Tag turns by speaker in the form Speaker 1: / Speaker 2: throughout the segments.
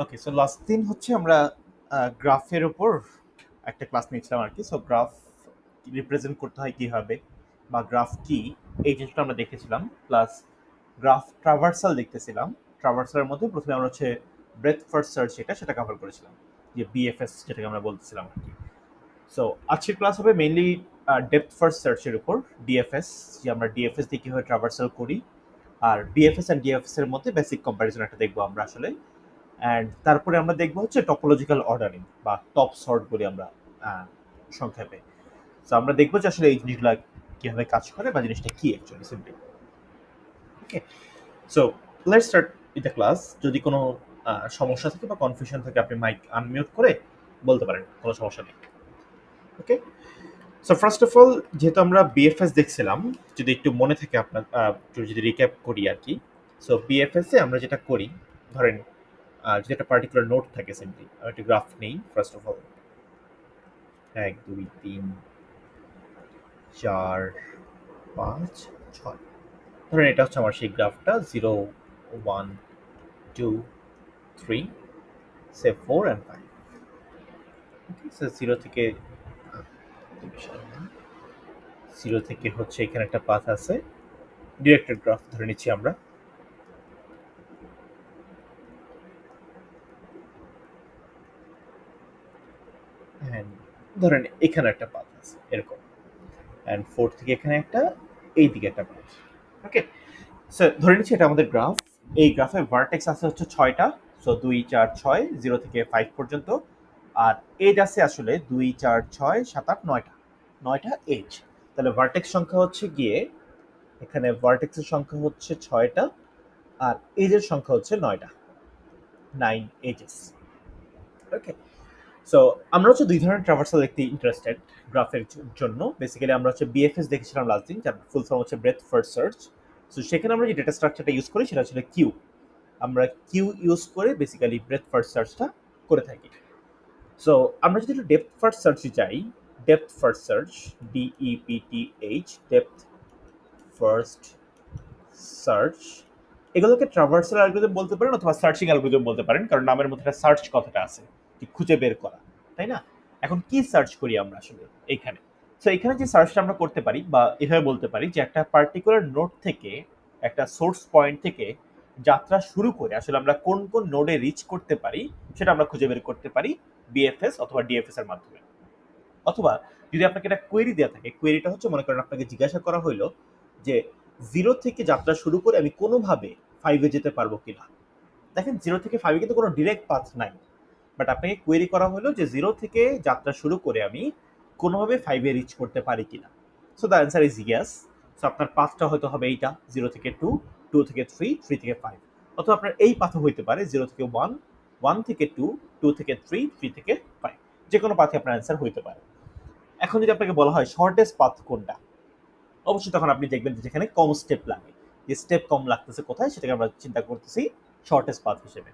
Speaker 1: ওকে, so last দিন হচ্ছে আমরা গ্রাফের উপর একটা ক্লাস নিয়েছিলাম আর কি। সো গ্রাফ রিপ্রেজেন্ট করতে হয় কিভাবে বা গ্রাফ কি, এই জিনিসটা আমরা দেখেছিলাম। প্লাস গ্রাফ ট্রাভার্সাল দেখতেছিলাম। ট্রাভার্সালের মধ্যে প্রথমে আমরা হচ্ছে ব্রেথ ফার্স্ট সার্চ সেটা কভার করেছিলাম, যে বিএফএস যেটাকে আমরা বলতেছিলাম আর কি। সো আজকের ক্লাস হবে মেইনলি ডেপথ ফার্স্ট সার্চের উপর, ডিএফএস, যে আমরা ডিএফএস দিয়ে কীভাবে ট্রাভার্সাল করি, আর বিএফএস অ্যান্ড ডিএফএস এর মধ্যে বেসিক কম্প্যারিজন একটা দেখবো আমরা আসলে। অ্যান্ড তারপরে আমরা দেখবো হচ্ছে টপোলজিক্যাল অর্ডারিং বা টপ সর্ট বলি আমরা সংক্ষেপে। তো আমরা দেখবো যে আসলে এই জিনিসগুলো কিভাবে কাজ করে বা জিনিসটা কি actually simply. Okay, so let's start with the class. যদি কোনো সমস্যা থাকে বা কনফিউশন থাকে আপনি মাইক আনমিউট করে বলতে পারেন, কোনো সমস্যা নেই। ওকে, সো ফার্স্ট অফ অল যেহেতু আমরা বিএফএস দেখছিলাম, যদি একটু মনে থাকে আপনার, একটু যদি রিক্যাপ করি আর কি। সো বিএফএস এ আমরা যেটা করি, ধরেন যদি একটা পার্টিকুলার নোট থাকে, সিম্পলি আমি একটা গ্রাফ নেই। ফার্স্ট অফ অল 1 2 3 4 5 6, ধরেন এটা হচ্ছে আমার সেই গ্রাফটা 0 1 2 3 4 and 5। জিরো থেকে জিরো থেকে হচ্ছে এখানে একটা পাথ আছে, ডিরেক্টেড গ্রাফ ধরে নিচ্ছি আমরা। ধরেন এখানে একটা পাথ আছে এরকম, অ্যান্ড 4 থেকে এখানে একটা, এই দিকে একটা পাথ। ওকে, সো ধরে নিচ্ছি এটা আমাদের গ্রাফ। এই গ্রাফে ভার্টেক্স আছে হচ্ছে 6টা। সো 2 4 6 0 থেকে 5 পর্যন্ত। আর এজ আছে আসলে 2 4 6 7 8 9টা, 9টা এজ। তাহলে ভার্টেক্স সংখ্যা হচ্ছে গিয়ে, এখানে ভার্টেক্সের সংখ্যা হচ্ছে 6টা আর এজের সংখ্যা হচ্ছে 9টা, 9 এজেস। ওকে, সো আমরা হচ্ছে দুই ধরনের ট্রাভার্সাল দেখতে ইন্টারেস্টেড গ্রাফের জন্য। বেসিক্যালি আমরা হচ্ছে বিএফএস দেখেছিলাম লাস্ট দিন, যার ফুল ফর্ম হচ্ছে ব্রেথ ফার্স্ট সার্চ। সো সেখানে আমরা যে ডেটা স্ট্রাকচারটা ইউজ করি সেটা হচ্ছে কিউ। আমরা কিউ ইউজ করে বেসিক্যালি ব্রেথ ফার্স্ট সার্চটা করে থাকি। সো আমরা যদি একটু ডেপথ ফার্স্ট সার্চে যাই, depth first search, DEPTH, depth first search, এগুলোকে ট্রাভার্সাল অ্যালগরিদম বলতে পারেন অথবা সার্চিং অ্যালগরিদম বলতে পারেন, কারণ নামের মধ্যে একটা সার্চ কথাটা আছে, যে খুঁজে বের করা, তাই না? এখন কি সার্চ করি আমরা আসলে এইখানে? সো এখানে যে সার্চটা আমরা করতে পারি বা এভাবে বলতে পারি যে একটা পার্টিকুলার নোড থেকে, একটা সোর্স পয়েন্ট থেকে যাত্রা শুরু করে আসলে আমরা কোন কোন নোডে রিচ করতে পারি সেটা আমরা খুঁজে বের করতে পারি বিএফএস অথবা ডিএফএস এর মাধ্যমে। অথবা যদি আপনাকে একটা কোয়েরি দেওয়া থাকে, কোয়েরিটা হচ্ছে মনে করেন আপনাকে জিজ্ঞাসা করা হইলো যে 0 থেকে যাত্রা শুরু করে আমি কোনোভাবে 5-এ যেতে পারবো কিনা। দেখেন 0 থেকে 5-এ কিন্তু কোনো ডিরেক্ট পাথ নাই, বাট আপনাকে কোয়েরি করা হলো যে 0 থেকে যাত্রা শুরু করে আমি কোনোভাবে 5-এ রিচ করতে পারি কিনা। So the answer is yes. So আপনার পাথটা হয়তো হবে এইটা, 0 থেকে 2, 2 থেকে 3, 3 থেকে 5। অথবা আপনার এই পাথও হইতে পারে 0 থেকে 1, 1 থেকে 2, 2 থেকে 3, 3 থেকে 5। যে কোনো পাথে আপনার অ্যান্সার হইতে পারে। এখন যদি আপনাকে বলা হয় শর্টেস্ট পাথ কোনটা, অবশ্যই তখন আপনি দেখবেন যে যেখানে কম স্টেপ লাগে, যে স্টেপ কম লাগতেছে কোথায়, সেটাকে আমরা চিন্তা করতেছি শর্টেস্ট পাথ হিসেবে।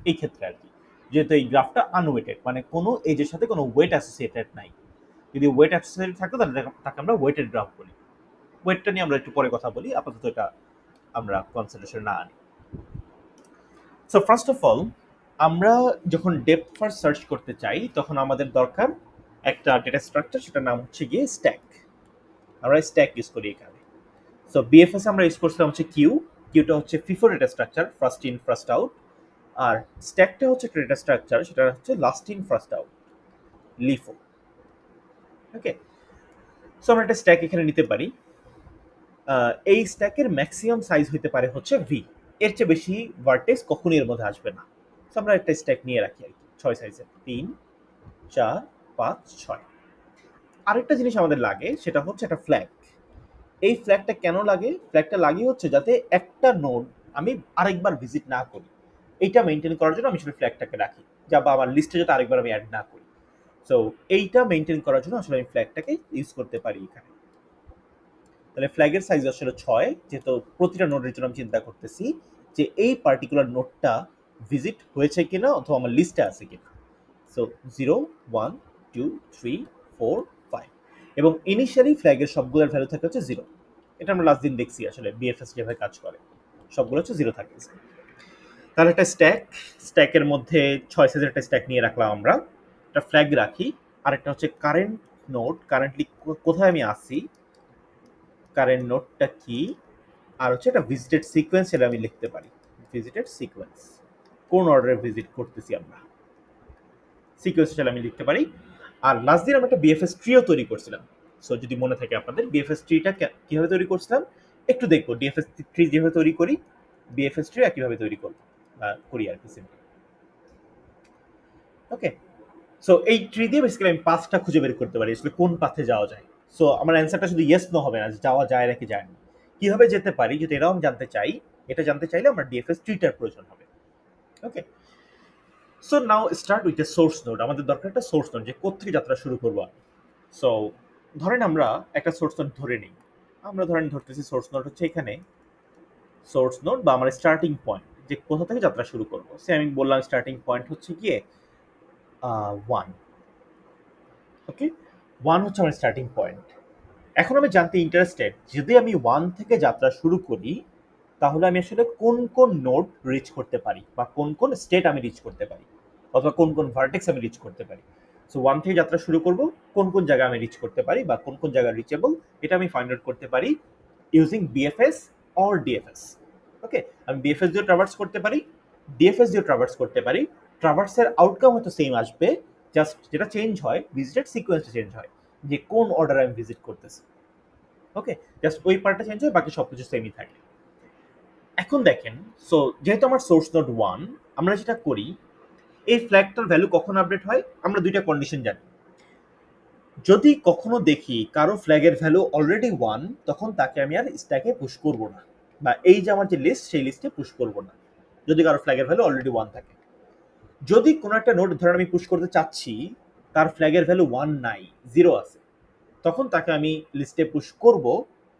Speaker 1: এই ক্ষেত্রে আর কি, যেহেতু এই গ্রাফটা আনওয়েটেড, মানে কোনো এজের সাথে কোনো ওয়েট অ্যাসোসিয়েটেড নাই। যদি ওয়েট অ্যাসোসিয়েটেড থাকতো তাহলে তাকে আমরা ওয়েটেড গ্রাফ বলি। ওয়েটটা নিয়ে আমরা একটু পরে কথা বলি, আপাতত এটা আমরা কনসিডারেশন না আনি। সো ফার্স্ট অফ অল আমরা যখন ডেপথ ফার্স্ট সার্চ করতে চাই তখন আমাদের দরকার একটা ডেটা স্ট্রাকচার, সেটার নাম হচ্ছে গিয়ে স্ট্যাক। আমরা স্ট্যাক ইউজ করি এখানে। সো বিএফএস আমরা ইউজ করছিলাম হচ্ছে কিউ। কিউটা হচ্ছে FIFO data structure, first in first out. আর স্ট্যাকটা হচ্ছে একটা ডেটা স্ট্রাকচার, সেটা হচ্ছে last in first out, LIFO. Okay, so আমরা একটা স্ট্যাক এখানে নিতে পারি। এই স্ট্যাকের ম্যাক্সিমাম সাইজ হতে পারে হচ্ছে ভি, এর চেয়ে বেশি ভার্টেক্স কখনই এর মধ্যে আসবে না। সো আমরা একটা স্ট্যাক নিয়ে রাখি আর কি 6 সাইজের, 3 4 5 6। আরেকটা জিনিস আমাদের লাগে, সেটা হচ্ছে একটা ফ্ল্যাগ। এই ফ্ল্যাগটা কেন লাগে? ফ্ল্যাগটা লাগিয়ে হচ্ছে যাতে একটা নোড আমি আরেকবার ভিজিট না করি, এইটা মেনটেন করার জন্য আমি আসলে ফ্ল্যাগটাকে রাখি, যা বা আমার লিস্টে যাতে আরেকবার আমি অ্যাড না করি। সো এইটা মেনটেন করার জন্য আসলে আমি ফ্ল্যাগটাকে ইউজ করতে পারি এখানে। তাহলে ফ্ল্যাগের সাইজ আসলে 6, যেহেতু প্রতিটা নোডের জন্য আমি চিন্তা করতেছি যে এই পার্টিকুলার নোডটা ভিজিট হয়েছে কিনা অথবা আমার লিস্টে আছে কিনা। সো 0 1 2 3 4 5, এবং ইনিশিয়ালি ফ্ল্যাগের সবগুলোর ভ্যালু থাকে হচ্ছে 0। এটা আমরা লাস্ট দিন দেখছি আসলে বিএফএস যেভাবে কাজ করে, সবগুলো হচ্ছে 0 থাকে। তাহলে একটা স্ট্যাকের মধ্যে 6 সাইজের একটা স্ট্যাক নিয়ে রাখলাম আমরা, একটা ফ্ল্যাগ রাখি। আরেকটা হচ্ছে কারেন্ট নোড, কারেন্টলি কোথায় আমি আছি, কারেন্ট নোডটা কি, আর হচ্ছে একটা ভিজিটেড সিকোয়েন্স, এটা আমি লিখতে পারি। ভিজিটেড সিকোয়েন্স, কোন অর্ডারে ভিজিট করতেছি আমরা, সিকোয়েন্স হিসেবে আমি লিখতে পারি। আর লাস্ট দিন আমরা একটা বিএফএস ট্রিও তৈরি করছিলাম। সো যদি মনে থাকে আপনাদের, বিএফএস ট্রিটা কিভাবে তৈরি করছিলাম একটু দেখবো। ডিএফএস ট্রি যেভাবে তৈরি করি, বিএফএস ট্রি কিভাবে তৈরি করবো করি আর কি, সিম্পল। ওকে, সো এই ট্রি দিয়ে বেসিক্যালি আমি পাথটা খুঁজে বের করতে পারি, আসলে কোন পাথে যাওয়া যায়। সো আমার অ্যান্সারটা শুধু ইয়েস নো হবে না, যাওয়া যায় নাকি যায় না, কিভাবে যেতে পারি যদি এটাও আমি জানতে চাই। এটা জানতে চাইলে আমার ডিএফএস ট্রিটার প্রয়োজন হবে। Okay, so now start with a source node. আমাদের দরকার একটা সোর্স নোড, যে কোথা থেকে যাত্রা শুরু করবো আমি। সো ধরেন আমরা একটা সোর্স নোড ধরে নিই। আমরা ধরেন ধরতেছি সোর্স নোড হচ্ছে এখানে, সোর্স নোড বা আমার স্টার্টিং পয়েন্ট, যে কোথা থেকে যাত্রা শুরু করবো। সে আমি বললাম স্টার্টিং পয়েন্ট হচ্ছে গিয়ে 1। ওকে, 1 হচ্ছে আমার স্টার্টিং পয়েন্ট। এখন আমি জানতে ইন্টারেস্টেড, যদি আমি 1 থেকে যাত্রা শুরু করি তাহলে আমি আসলে কোন কোন নোড রিচ করতে পারি, বা কোন কোন স্টেট আমি রিচ করতে পারি, অথবা কোন কোন ভার্টেক্স আমি রিচ করতে পারি। সো 1 থেকে যাত্রা শুরু করব, কোন কোন জায়গা আমি রিচ করতে পারি বা কোন কোন জায়গা রিচেবল, এটা আমি ফাইন্ড আউট করতে পারি ইউজিং বিএফএস অর ডিএফএস। ওকে, আমি বিএফএস দিয়ে ট্রাভার্স করতে পারি, ডিএফএস দিয়ে ট্রাভার্স করতে পারি। ট্রাভার্সের আউটকাম হয়তো সেম আসবে, জাস্ট যেটা চেঞ্জ হয় ভিজিটেড সিকোয়েন্সটা চেঞ্জ হয়, যে কোন অর্ডারে আমি ভিজিট করতেছি। ওকে, জাস্ট ওই পার্টটা চেঞ্জ হয়, বাকি সবকিছু সেমই থাকে। এখন দেখেন, সো যেহেতু আমার সোর্স নোড 1, আমরা যেটা করি, এই ফ্ল্যাগটার ভ্যালু কখন আপডেট হয়, আমরা দুইটা কন্ডিশন জানি। যদি কখনো দেখি কারো ফ্ল্যাগের ভ্যালু অলরেডি 1, তখন তাকে আমি আর স্ট্যাকে পুশ করব না, বা এই যে আমার যে লিস্ট সেই লিস্টে পুশ করব না, যদি কারো ফ্ল্যাগের ভ্যালু অলরেডি 1 থাকে। যদি কোনো একটা নোড ধরেন আমি পুশ করতে চাচ্ছি, তার ফ্ল্যাগের ভ্যালু 1 নাই, 0 আছে, তখন তাকে আমি লিস্টে পুশ করব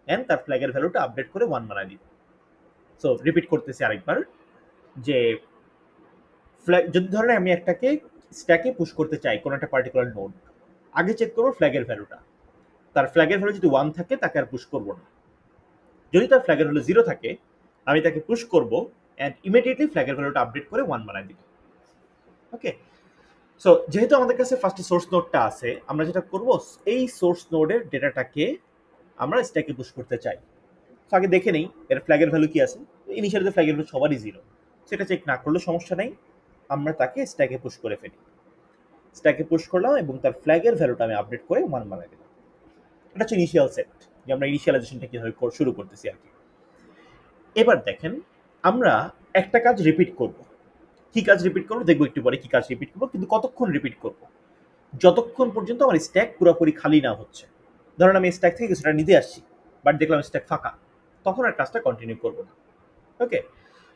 Speaker 1: এন্ড তার ফ্ল্যাগের ভ্যালুটা আপডেট করে 1 বানাই দিব। সো রিপিট করতেছি আরেকবার, যে ফ্ল্যাগ যদি ধরেন আমি একটাকে স্ট্যাকে পুশ করতে চাই কোনো একটা পার্টিকুলার নোড, আগে চেক করবো ফ্ল্যাগের ভ্যালুটা। তার ফ্ল্যাগের ভ্যালু যদি 1 থাকে তাকে আর পুশ করবো না। যদি তার ফ্ল্যাগের ভ্যালু 0 থাকে আমি তাকে পুশ করবো অ্যান্ড ইমিডিয়েটলি ফ্ল্যাগের ভ্যালুটা আপডেট করে 1 বানাই দিব। ওকে, সো যেহেতু আমাদের কাছে ফার্স্টে সোর্স নোডটা আছে, আমরা যেটা করব, এই সোর্স নোডের ডেটাটাকে আমরা স্ট্যাকে পুশ করতে চাই। তো আগে দেখে নেই এর ফ্ল্যাগের ভ্যালু কি আছে। ইনিশিয়ালি ফ্ল্যাগের ভ্যালু সবারই 0, সেটা চেক না করলে সমস্যা নেই, আমরা তাকে স্ট্যাকে পুশ করে ফেলি। স্ট্যাকে পুশ করলাম এবং তার ফ্ল্যাগের ভ্যালুটা আমি আপডেট করে 1 বানাই দিলাম। এটা হচ্ছে ইনিশিয়াল সেট, যে আমরা ইনিশিয়ালাইজেশনটা কিভাবে শুরু করতেছি আর কি। এবার দেখেন, আমরা একটা কাজ রিপিট করব। কি কাজ রিপিট করবো দেখবো একটু পরে, কি কাজ রিপিট করবো, কিন্তু কতক্ষণ রিপিট করব, যতক্ষণ পর্যন্ত আমার স্ট্যাক পুরোপুরি খালি না হচ্ছে। ধরেন আমি স্ট্যাক থেকে কিছুটা নিতে আসছি, বাট দেখলাম স্ট্যাক ফাঁকা, তখন আর কাজটা কন্টিনিউ করবো না। Okay,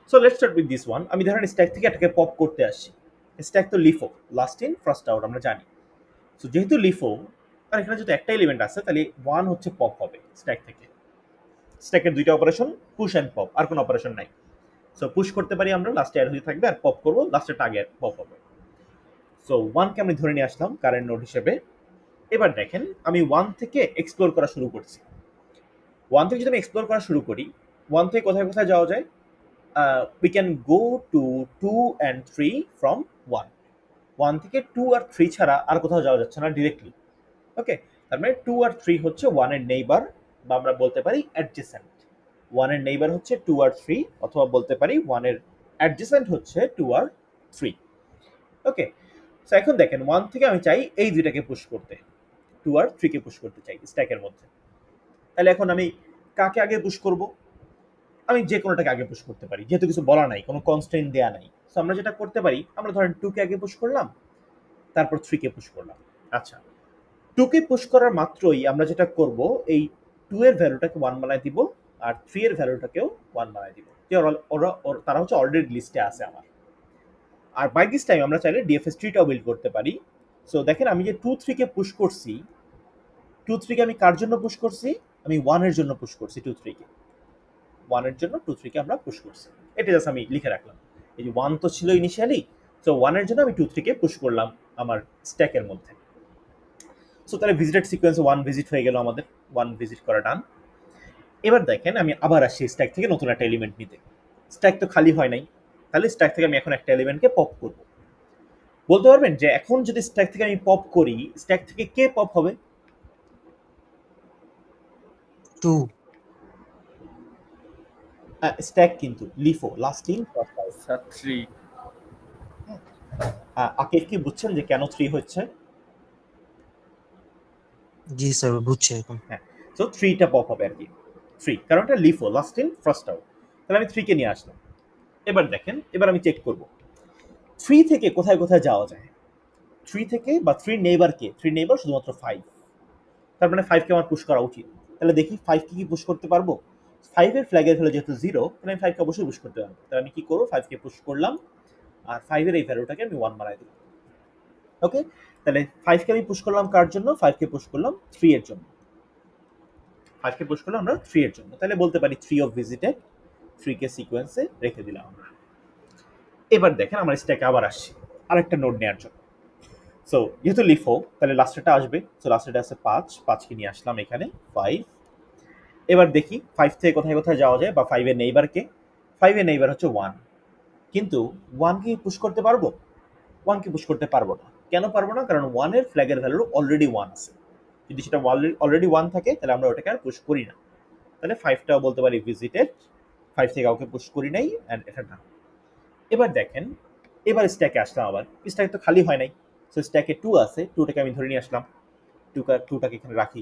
Speaker 1: so let's start with this one. আমি ধরেন স্ট্যাক থেকে এটাকে পপ করতে আসছি। স্ট্যাক তো LIFO, last in first out, আমরা জানি। সো যেহেতু লিফো, আর এখানে যদি একটা এলিমেন্ট আছে তাহলে 1 হচ্ছে পপ হবে স্ট্যাক থেকে। স্ট্যাকের দুইটা অপারেশন, পুশ অ্যান্ড পপ, আর কোনো অপারেশন নাই। সো পুশ করতে পারি আমরা, লাস্টে অ্যাড হয়ে থাকবে, আর পপ করবো লাস্টের আগে পপ হবে। সো 1কে আমি ধরে নিয়ে আসলাম কারেন্ট নোড হিসেবে। এবার দেখেন, আমি 1 থেকে এক্সপ্লোর করা শুরু করছি। 1 থেকে যদি আমি এক্সপ্লোর করা শুরু করি, 1 থেকে কোথায় কোথায় যাওয়া যায়, we can go to 2 and 3 from 1. 1 থেকে 2 আর 3 ছাড়া আর কোথাও যাওয়া যাচ্ছে না ডিরেক্টলি। ওকে, তার মানে 2 আর 3 হচ্ছে 1 এর নেইবার, বা আমরা বলতে পারি অ্যাডজেসেন্ট। 1 এর নেইবার হচ্ছে 2 আর 3, অথবা বলতে পারি 1 এর অ্যাডজেসেন্ট হচ্ছে 2 আর 3। ওকে, সো এখন দেখেন 1 থেকে আমি চাই এই দুইটাকে পুশ করতে, 2 আর 3 কে পুশ করতে চাই স্ট্যাকের মধ্যে। তাহলে এখন আমি কাকে আগে পুশ করব, আমি যে কোনোটাকে আগে পুশ করতে পারি, যেহেতু কিছু বলা নাই, কোনো কনস্ট্রেন্ট দেয়া নাই। সো আমরা যেটা করতে পারি, আমরা ধরেন 2 কে আগে পুশ করলাম, তারপর 3 কে পুশ করলাম। আচ্ছা, 2 কে পুশ করার মাত্রই আমরা যেটা করব, এই 2 এর ভ্যালুটাকে 1 বানাই দিব, আর 3 এর ভ্যালুটাকেও 1 বানাই দিব, যে তারা হচ্ছে অলরেডি লিস্টে আছে আমার। আর বাই দিস টাইম আমরা চাইলে ডিএফএস ট্রিটাও বিল্ড করতে পারি। সো দেখেন, আমি যে 2 3 কে পুশ করছি, 2 3 কে আমি কার জন্য পুশ করছি, আমি 1 এর জন্য পুশ করছি। 2 3 কে 1 এর জন্য 2 3 কে আমরা পুশ করছি, এটা জাস্ট আমি লিখে রাখলাম। এই যে 1 তো ছিল ইনিশিয়ালি, সো 1 এর জন্য আমি 2 3 কে পুশ করলাম আমার স্ট্যাকের মধ্যে। সো তাহলে ভিজিটেড সিকোয়েন্সে 1 ভিজিট হয়ে গেল আমাদের, 1 ভিজিট করা ডান। এবার দেখেন, আমি আবার আসছি স্ট্যাক থেকে নতুন একটা এলিমেন্ট নিতে। স্ট্যাক তো খালি হয় নাই, তাহলে স্ট্যাক থেকে আমি এখন একটা এলিমেন্টকে পপ করব। বলতে পারবেন যে এখন যদি স্ট্যাক থেকে আমি পপ করি, স্ট্যাক থেকে কে পপ হবে?
Speaker 2: 2
Speaker 1: স্ট্যাক কিন্তু লিফো লাস্টিং
Speaker 3: স্যার 3
Speaker 1: আকিব কি বুঝছেন যে কেন 3 হচ্ছে?
Speaker 2: জি স্যার বুঝছি এখন।
Speaker 1: হ্যাঁ, সো 3টা পপ হবে আর কি। 3 কারণ এটা LIFO last in first out. তাহলে আমি 3 কে নিয়ে আসলাম। এবার দেখেন, এবার আমি চেক করব 3 থেকে কোথায় কোথায় যাওয়া যায়। 3 থেকে বা 3 নেইবার কে? 3 নেইবার শুধুমাত্র 5। তার মানে 5 কে আমার পুশ করা উচিত। তাহলে দেখি 5 কে কি পুশ করতে পারবো? 5 এর ফ্ল্যাগের ভ্যালু যেহেতু 0, তাহলে আমি 5 কে অবশ্যই পুশ করতে পারবো। তাহলে আমি কি করব? 5 কে পুশ করলাম আর 5 এর এই ভ্যালুটাকে আমি 1 বানাই দিলাম। ওকে? তাহলে 5 কে আমি পুশ করলাম কার জন্য? 5 কে পুশ করলাম 3 এর জন্য। 5 কে পুশ করলাম আমরা 3 এর জন্য। তাহলে বলতে পারি 3 অফ ভিজিটেড, 3 কে সিকোয়েন্সে রেখে দিলাম আমরা। এবার দেখেন আমার স্ট্যাকে আবার আসছি আরেকটা নোড নেওয়ার জন্য। সো যেহেতু লিফো তাহলে লাস্টেরটা আসবে। সো লাস্টেরটা আছে 5, 5 কে নিয়ে আসলাম এখানে 5। এবার দেখি 5 থেকে কোথায় কোথায় যাওয়া যায় বা 5 এর নেইবার কে? 5 এর নেইবার হচ্ছে 1। কিন্তু 1 কে পুশ করতে পারবো? 1 কে পুশ করতে পারবো না। কেন পারবো না? কারণ 1 এর ফ্ল্যাগের ভ্যালু অলরেডি 1 আছে। যদি সেটা অলরেডি 1 থাকে তাহলে আমরা ওটাকে আর পুশ করি না। তাহলে 5 টাও বলতে পারি ভিজিটেড, 5 থেকে কাউকে পুশ করি নাই এন্ড এটা না। এবার দেখেন, এবার স্ট্যাকে আসলাম আবার। স্ট্যাক তো খালি হয় নাই। সো স্ট্যাকে 2 আছে, 2 টাকে আমি ধরে নিয়ে আসলাম। 2 টাকে এখানে রাখি।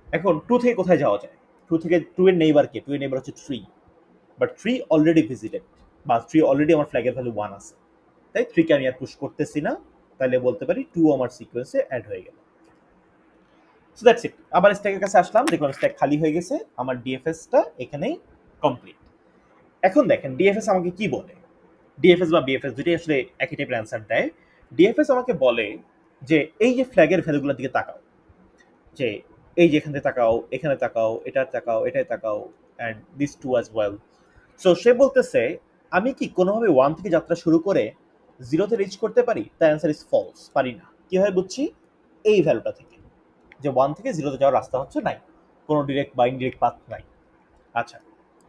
Speaker 1: এখন 2 থেকে কোথায় যাওয়া যায়? 2 থেকে 2 এর নেইবার কে? 2 এর নেইবার হচ্ছে 3। বাট 3 অলরেডি ভিজিটেড বা 3 অলরেডি আমার ফ্ল্যাগের ভ্যালু 1 আছে। তাই 3 কে আমি আর পুশ করতেছি না। তাহলে বলতে পারি 2 আমার সিকোয়েন্সে অ্যাড হয়ে গেল। So that's it. আবার স্ট্যাকের কাছে আসলাম, দেখলাম স্ট্যাক খালি হয়ে গেছে। আমার ডিএফএসটা এখানেই কমপ্লিট। এখন দেখেন ডিএফএস আমাকে কি বলে। ডিএফএস বা বিএফএস দুটোই আসলে একই টাইপের অ্যান্সার দেয়। ডিএফএস আমাকে বলে যে এই যে ফ্ল্যাগের ভ্যালুগুলোর দিকে তাকাও, যে এই যে এখান থেকে তাকাও, এখানে তাকাও, এটার তাকাও, এটাই তাকাও and this two as well. So সে বলতেছে আমি কি কোনোভাবে 1 থেকে যাত্রা শুরু করে 0 তে রিচ করতে পারি? দ্য অ্যান্সার ইজ ফলস, পারি না। কিভাবে বুঝছি? এই ভ্যালুটা থেকে যে 1 থেকে 0 তে যাওয়ার রাস্তা হচ্ছে নাই, কোনো ডিরেক্ট বা ইনডিরেক্ট পাথ নাই। আচ্ছা,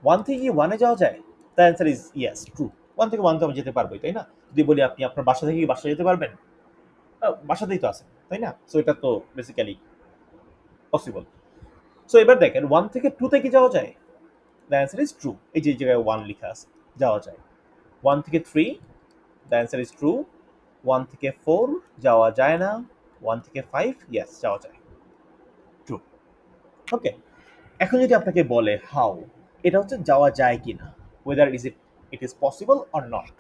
Speaker 1: 1 থেকে কি 1 এ যাওয়া যায়? The answer is yes, true. 1 থেকে 1 তো আমি যেতে পারবোই, তাই না? যদি বলি আপনি আপনার বাসা থেকে কি বাসায় যেতে পারবেন? বাসাতেই তো আছেন, তাই না? সো এটা তো বেসিক্যালি পসিবল। সো এবার দেখেন 1 থেকে 2 তে কি যাওয়া যায়? The answer is true. এই যে জায়গায় 1 লেখা আছে, যাওয়া যায়। 1 থেকে 3, দ্য অ্যান্সার ইজ ট্রু। 1 থেকে 4 যাওয়া যায় না। 1 থেকে 5 ইয়েস যাওয়া যায়, ট্রু। ওকে, এখন যদি আপনাকে বলে হাউ, এটা হচ্ছে যাওয়া যায় কিনা, weather it is possible or not.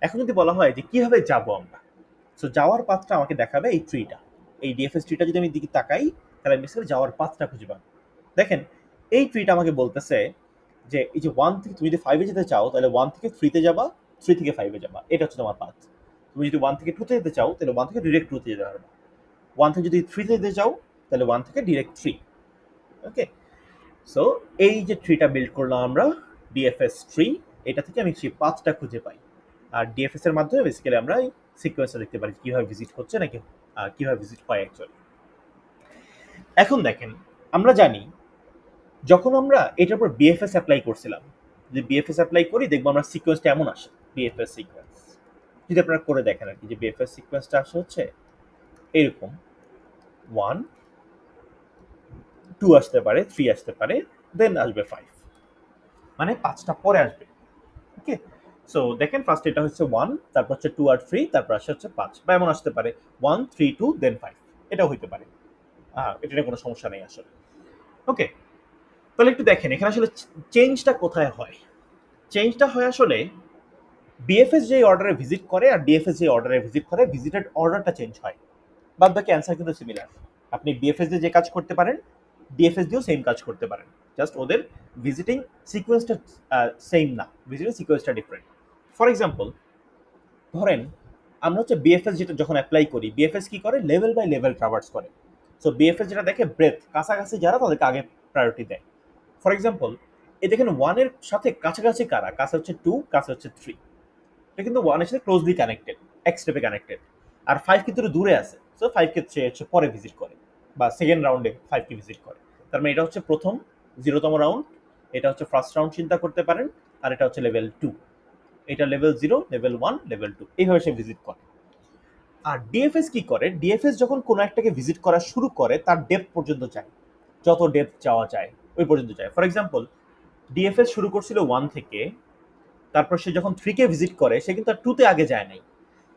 Speaker 1: এখন যদি বলা হয় যে কিভাবে যাব আমরা, সো যাওয়ার পাথটা আমাকে দেখাবে এই ট্রিটা। এই ডিএফএস ট্রিটা যদি আমি দিকে তাকাই তাহলে আমি যাওয়ার পাথটা খুঁজে পাবো। দেখেন এই ট্রিটা আমাকে বলতেছে যে এই যে 1 থেকে তুমি যদি 5 এ যেতে চাও তাহলে 1 থেকে 3 তে যাবা, 3 থেকে 5 এ যাবা, এটা হচ্ছে তোমার পাথ। তুমি যদি 1 থেকে 2 তে যেতে চাও তাহলে 1 থেকে ডিরেক্ট 2 তে যেতে পারবে। 1 থেকে যদি 3 তে যেতে চাও তাহলে 1 থেকে ডিরেক্ট 3। ওকে, সো এই যে ট্রিটা বিল্ড করলাম আমরা, ডিএফএস ট্রি, এটা থেকে আমি সেই পাথটা খুঁজে পাই। আর ডিএফএস এর মাধ্যমে বেসিক্যালি আমরা এই সিকোয়েন্সটা দেখতে পারি কিভাবে ভিজিট হচ্ছে নাকি কিভাবে ভিজিট হয় অ্যাকচুয়ালি। এখন দেখেন আমরা জানি যখন আমরা এটার উপর বিএফএস অ্যাপ্লাই করছিলাম, যদি বিএফএস অ্যাপ্লাই করি দেখবো আমরা সিকোয়েন্সটা এমন আসে, বিএফএস সিকোয়েন্স যদি আপনারা করে দেখেন আর কি, যে বিএফএস সিকোয়েন্সটা আসে হচ্ছে এরকম 1, 2 আসতে পারে, 3 আসতে পারে, দেন আসবে 5, মানে 5টা পরে আসবে। ওকে, সো দেখেন ফার্স্ট এটা হচ্ছে 1, তারপর হচ্ছে 2 আর 3, তারপর আসে হচ্ছে 5, বা এমন আসতে পারে 1, 3, 2 দেন 5, এটাও হইতে পারে। এটা নিয়ে কোনো সমস্যা নেই আসলে। ওকে, তাহলে একটু দেখেন এখানে আসলে চেঞ্জটা কোথায় হয়। চেঞ্জটা হয় আসলে বিএফএস যে অর্ডারে ভিজিট করে আর ডিএফএস যে অর্ডারে ভিজিট করে, ভিজিটেড অর্ডারটা চেঞ্জ হয়। বাদ বাকি অ্যান্সার কিন্তু সিমিলার। আপনি বিএফএস দিয়ে যে কাজ করতে পারেন ডিএফএস দিয়েও সেম কাজ করতে পারেন, জাস্ট ওদের ভিজিটিং সিকোয়েন্সটা সেম না, ভিজিটিং সিকোয়েন্সটা ডিফারেন্ট। ফর এক্সাম্পল ধরেন আমরা হচ্ছে বিএফএস যেটা যখন অ্যাপ্লাই করি, বিএফএস কি করে লেভেল বাই লেভেল ট্রাভার্স করে। সো বিএফএস যেটা দেখে ব্রেথ, কাছাকাছি যারা তাদেরকে আগে প্রায়োরিটি দেয়। ফর এক্সাম্পল এই দেখেন 1 এর সাথে কাছাকাছি কারা, কাছে হচ্ছে 2, কাছে হচ্ছে 3, এটা কিন্তু 1 এর সাথে ক্লোজলি কানেক্টেড, এক স্টেপে কানেক্টেড। আর 5 কিন্তু দূরে আছে, সো 5 কে হচ্ছে পরে ভিজিট করে বা সেকেন্ড রাউন্ডে 5 কে ভিজিট করে। তার মানে এটা হচ্ছে প্রথম 0তম রাউন্ড, এটা হচ্ছে ফার্স্ট রাউন্ড চিন্তা করতে পারেন, আর এটা হচ্ছে লেভেল 2। এটা লেভেল 0, লেভেল 1, লেভেল 2 এইভাবে সে ভিজিট করে। আর ডিএফএস কি করে, ডিএফএস যখন কোনো একটাকে ভিজিট করা শুরু করে তার ডেপথ পর্যন্ত যায়, যত ডেপথ যাওয়া যায় ওই পর্যন্ত যায়। ফর এক্সাম্পল ডিএফএস শুরু করছিল 1 থেকে, তারপর সে যখন 3 কে ভিজিট করে সে কিন্তু আর 2 তে আগে যায় নাই,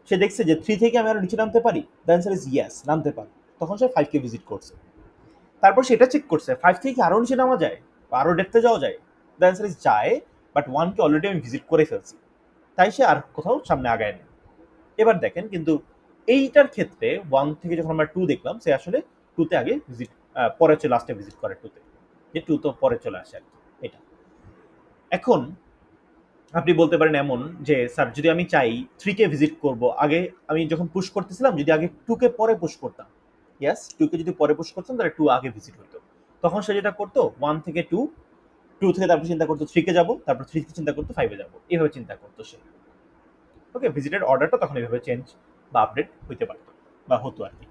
Speaker 1: সে দেখছে যে 3 থেকে আমি আরো নিচে নামতে পারি, দ্য অ্যান্সার ইজ ইয়েস, নামতে পারি, তখন সে 5 কে ভিজিট করছে। তারপর সেটা চেক করছে 5 থেকে আরো নিচে নামা যায় বা আরো ডেপথে যাওয়া যায়, দ্য অ্যান্সার ইজ যায়, বাট 1 কে অলরেডি আমি ভিজিট করে ফেলছি, তাই সে আর কোথাও সামনে আগায় না। এবার দেখেন কিন্তু এইটার ক্ষেত্রে 1 থেকে যখন আমরা 2 দেখলাম, সে আসলে 2 তে আগে ভিজিট, পরে লাস্টে ভিজিট করে 2 তে, যে 2 তো পরে চলে আসে আর কি। এটা এখন আপনি বলতে পারেন এমন যে স্যার যদি আমি চাই 3 কে ভিজিট করব, আগে আমি যখন পুশ করতেছিলাম যদি আগে 2 কে পরে পুশ করতাম, ইয়েস 2 কে যদি পরে পুশ করতাম তাহলে 2 আগে ভিজিট হতো, তখন সে যেটা করতো 1 থেকে 2, 2 থেকে তারপর চিন্তা করতো 3 কে যাব, তারপর 3 থেকে চিন্তা করতো 5 এ যাব, এইভাবে চিন্তা করতো সে। ওকে, ভিজিটের অর্ডারটা তখন এইভাবে চেঞ্জ বা আপডেট হইতে পারতো বা হতো আর কি।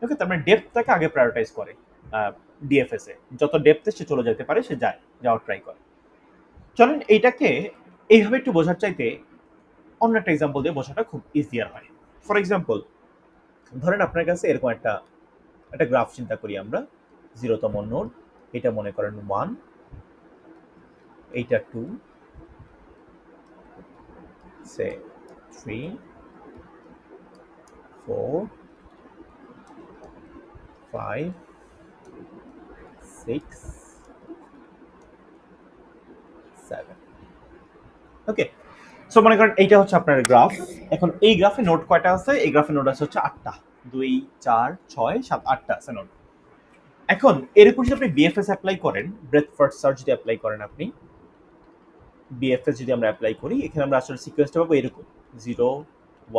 Speaker 1: ওকে, তার মানে ডেপথটাকে আগে প্রায়োরিটাইজ করে ডিএফএস এ, যত ডেপথে সে চলে যেতে পারে সে যায়, যাওয়ার ট্রাই করে। চলেন এইটাকে এইভাবে একটু বোঝার চাইতে অন্য একটা এক্সাম্পল দিয়ে বোঝাটা খুব ইজিয়ার হয়। ফর এক্সাম্পল ধরেন আপনার কাছে এরকম একটা একটা গ্রাফ চিন্তা করি আমরা, 0তম নোড, এটা মনে করেন 1, এইটা 2, সে 3, 4, 5, 6, 7। ওকে, সো মনে করেন এইটা হচ্ছে আপনার গ্রাফ। এখন এই গ্রাফে নোড কয়টা আছে, এই গ্রাফে নোড আছে হচ্ছে 8টা, 2, 4, 6, 7, 8টা আছে নোড। এখন এর উপর যদি আপনি বিএফএস অ্যাপ্লাই করেন, ব্রেথ ফার্স্ট সার্চ যদি অ্যাপ্লাই করেন আপনি, বিএফএস যদি আমরা অ্যাপ্লাই করি, এখানে আমরা আসলে সিকোয়েন্সটা পাবো এরকম 0,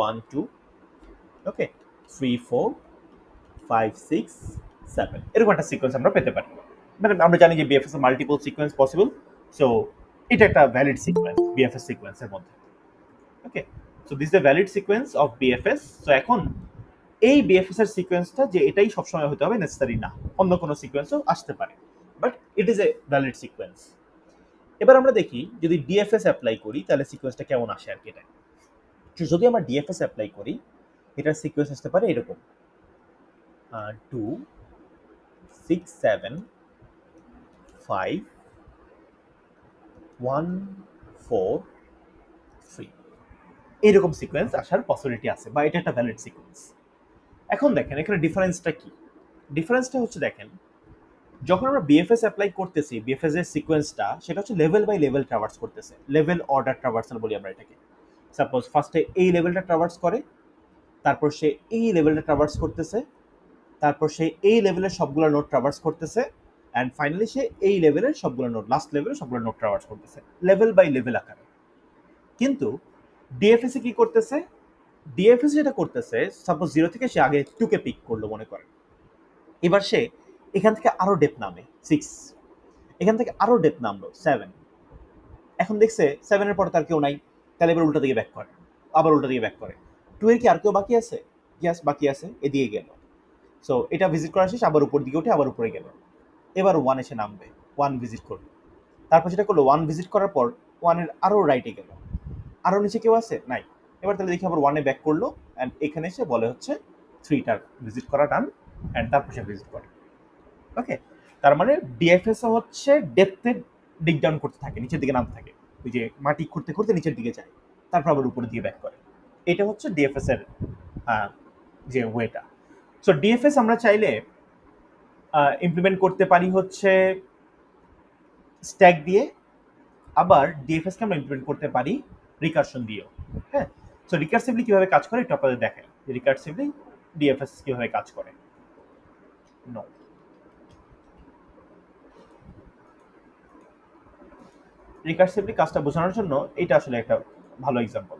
Speaker 1: 1, 2, ওকে 3, 4, 5, 6, 7, এরকম একটা সিকোয়েন্স আমরা পেতে পারি। মানে আমরা জানি যে বিএফএস এর মাল্টিপল সিকোয়েন্স পসিবল, সো এটা একটা ভ্যালিড সিকোয়েন্স বিএফএস সিকোয়েন্সের মধ্যে। Okay, so this is the valid sequence of BFS. So এখন এই বিএফএস এর সিকোয়েন্সটা যে এটাই সবসময় হতে হবে নেসেসারি না, অন্য কোনো সিকোয়েন্সও আসতে পারে, but it is a valid sequence. এবার আমরা দেখি যদি ডিএফএস অ্যাপ্লাই করি তাহলে সিকোয়েন্সটা কেমন আসে আর কি। এটা যদি আমরা ডিএফএস অ্যাপ্লাই করি এটার সিকোয়েন্স আসতে পারে এরকম 2, 6, 7, 5, 1, 4, 3, এইরকম সিকোয়েন্স আসার পসিবিলিটি আছে, বা এটা একটা ভ্যালিড সিকোয়েন্স। এখন দেখেন এখানে ডিফারেন্সটা কি, ডিফারেন্সটা হচ্ছে দেখেন যখন আমরা বিএফএস অ্যাপ্লাই করতেছি, বিএফএস এর সিকোয়েন্সটা সেটা হচ্ছে লেভেল বাই লেভেল ট্রাভার্স করতেছে, লেভেল অর্ডার ট্রাভার্সাল বলি আমরা এটাকে। সাপোজ ফার্স্টে এই লেভেলটা ট্রাভার্স করে, তারপর সে এই লেভেলটা ট্রাভার্স করতেছে, তারপর সে এই লেভেলের সবগুলো নোট ট্রাভার্স করতেছে, অ্যান্ড ফাইনালি সে এই লেভেলের সবগুলো নোট, লাস্ট লেভেলের সবগুলো নোট ট্রাভার্স করতেছে লেভেল বাই লেভেল আকারে। কিন্তু ডিএফএস এ কি করতেছে, ডিএফএস যেটা করতেছে সাপোজ 0 থেকে সে আগে 2 কে পিক করলো মনে করেন, এবার সে এখান থেকে আরো ডেপথ নামে 6, এখান থেকে আরো ডেপথ নামলো 7, এখন দেখছে 7 এর পরে তার কেউ নাই, তাহলে এবার উল্টা দিকে ব্যাক করে, আবার উল্টা দিকে ব্যাক করে, 2 এর কি আর কেউ বাকি আছে, ইয়াস বাকি আছে, এদিকে গেল। সো এটা ভিজিট করা শেষ, আবার উপর দিকে উঠে আবার উপরে গেল, এবার 1 এসে নামবে, 1 ভিজিট করলো, তারপর যেটা করলো 1 ভিজিট করার পর 1 এর আরো রাইটে গেল, আরো নিচে কেউ আছে নাই, এবার তাহলে দেখি আবার 1 এ ব্যাক করলো, অ্যান্ড এখানে এসে বলে হচ্ছে 3টার ভিজিট করা ডান, অ্যান্ড তারপর সে ভিজিট করে। ওকে, তার মানে ডিএফএস হচ্ছে ডেপথে ডিগ ডাউন করতে থাকে, নিচের দিকে নামতে থাকে, ওই যে মাটি খুঁড়তে খুঁড়তে নিচের দিকে যায়, তারপর আবার উপরে দিয়ে ব্যাক করে। এটা হচ্ছে ডিএফএস এর যে ওয়েটা। সো ডিএফএস আমরা চাইলে ইমপ্লিমেন্ট করতে পারি হচ্ছে স্ট্যাক দিয়ে, আবার ডিএফএস কে আমরা ইমপ্লিমেন্ট করতে পারি রিকারশন দিয়েও। হ্যাঁ, সো রিকারসিভলি কিভাবে কাজ করে একটু আপনাদের দেখাই, রিকারসিভলি ডিএফএস কিভাবে কাজ করে। নো, রিকারসিভলি কাজটা বোঝানোর জন্য এটা আসলে একটা ভালো এক্সাম্পল।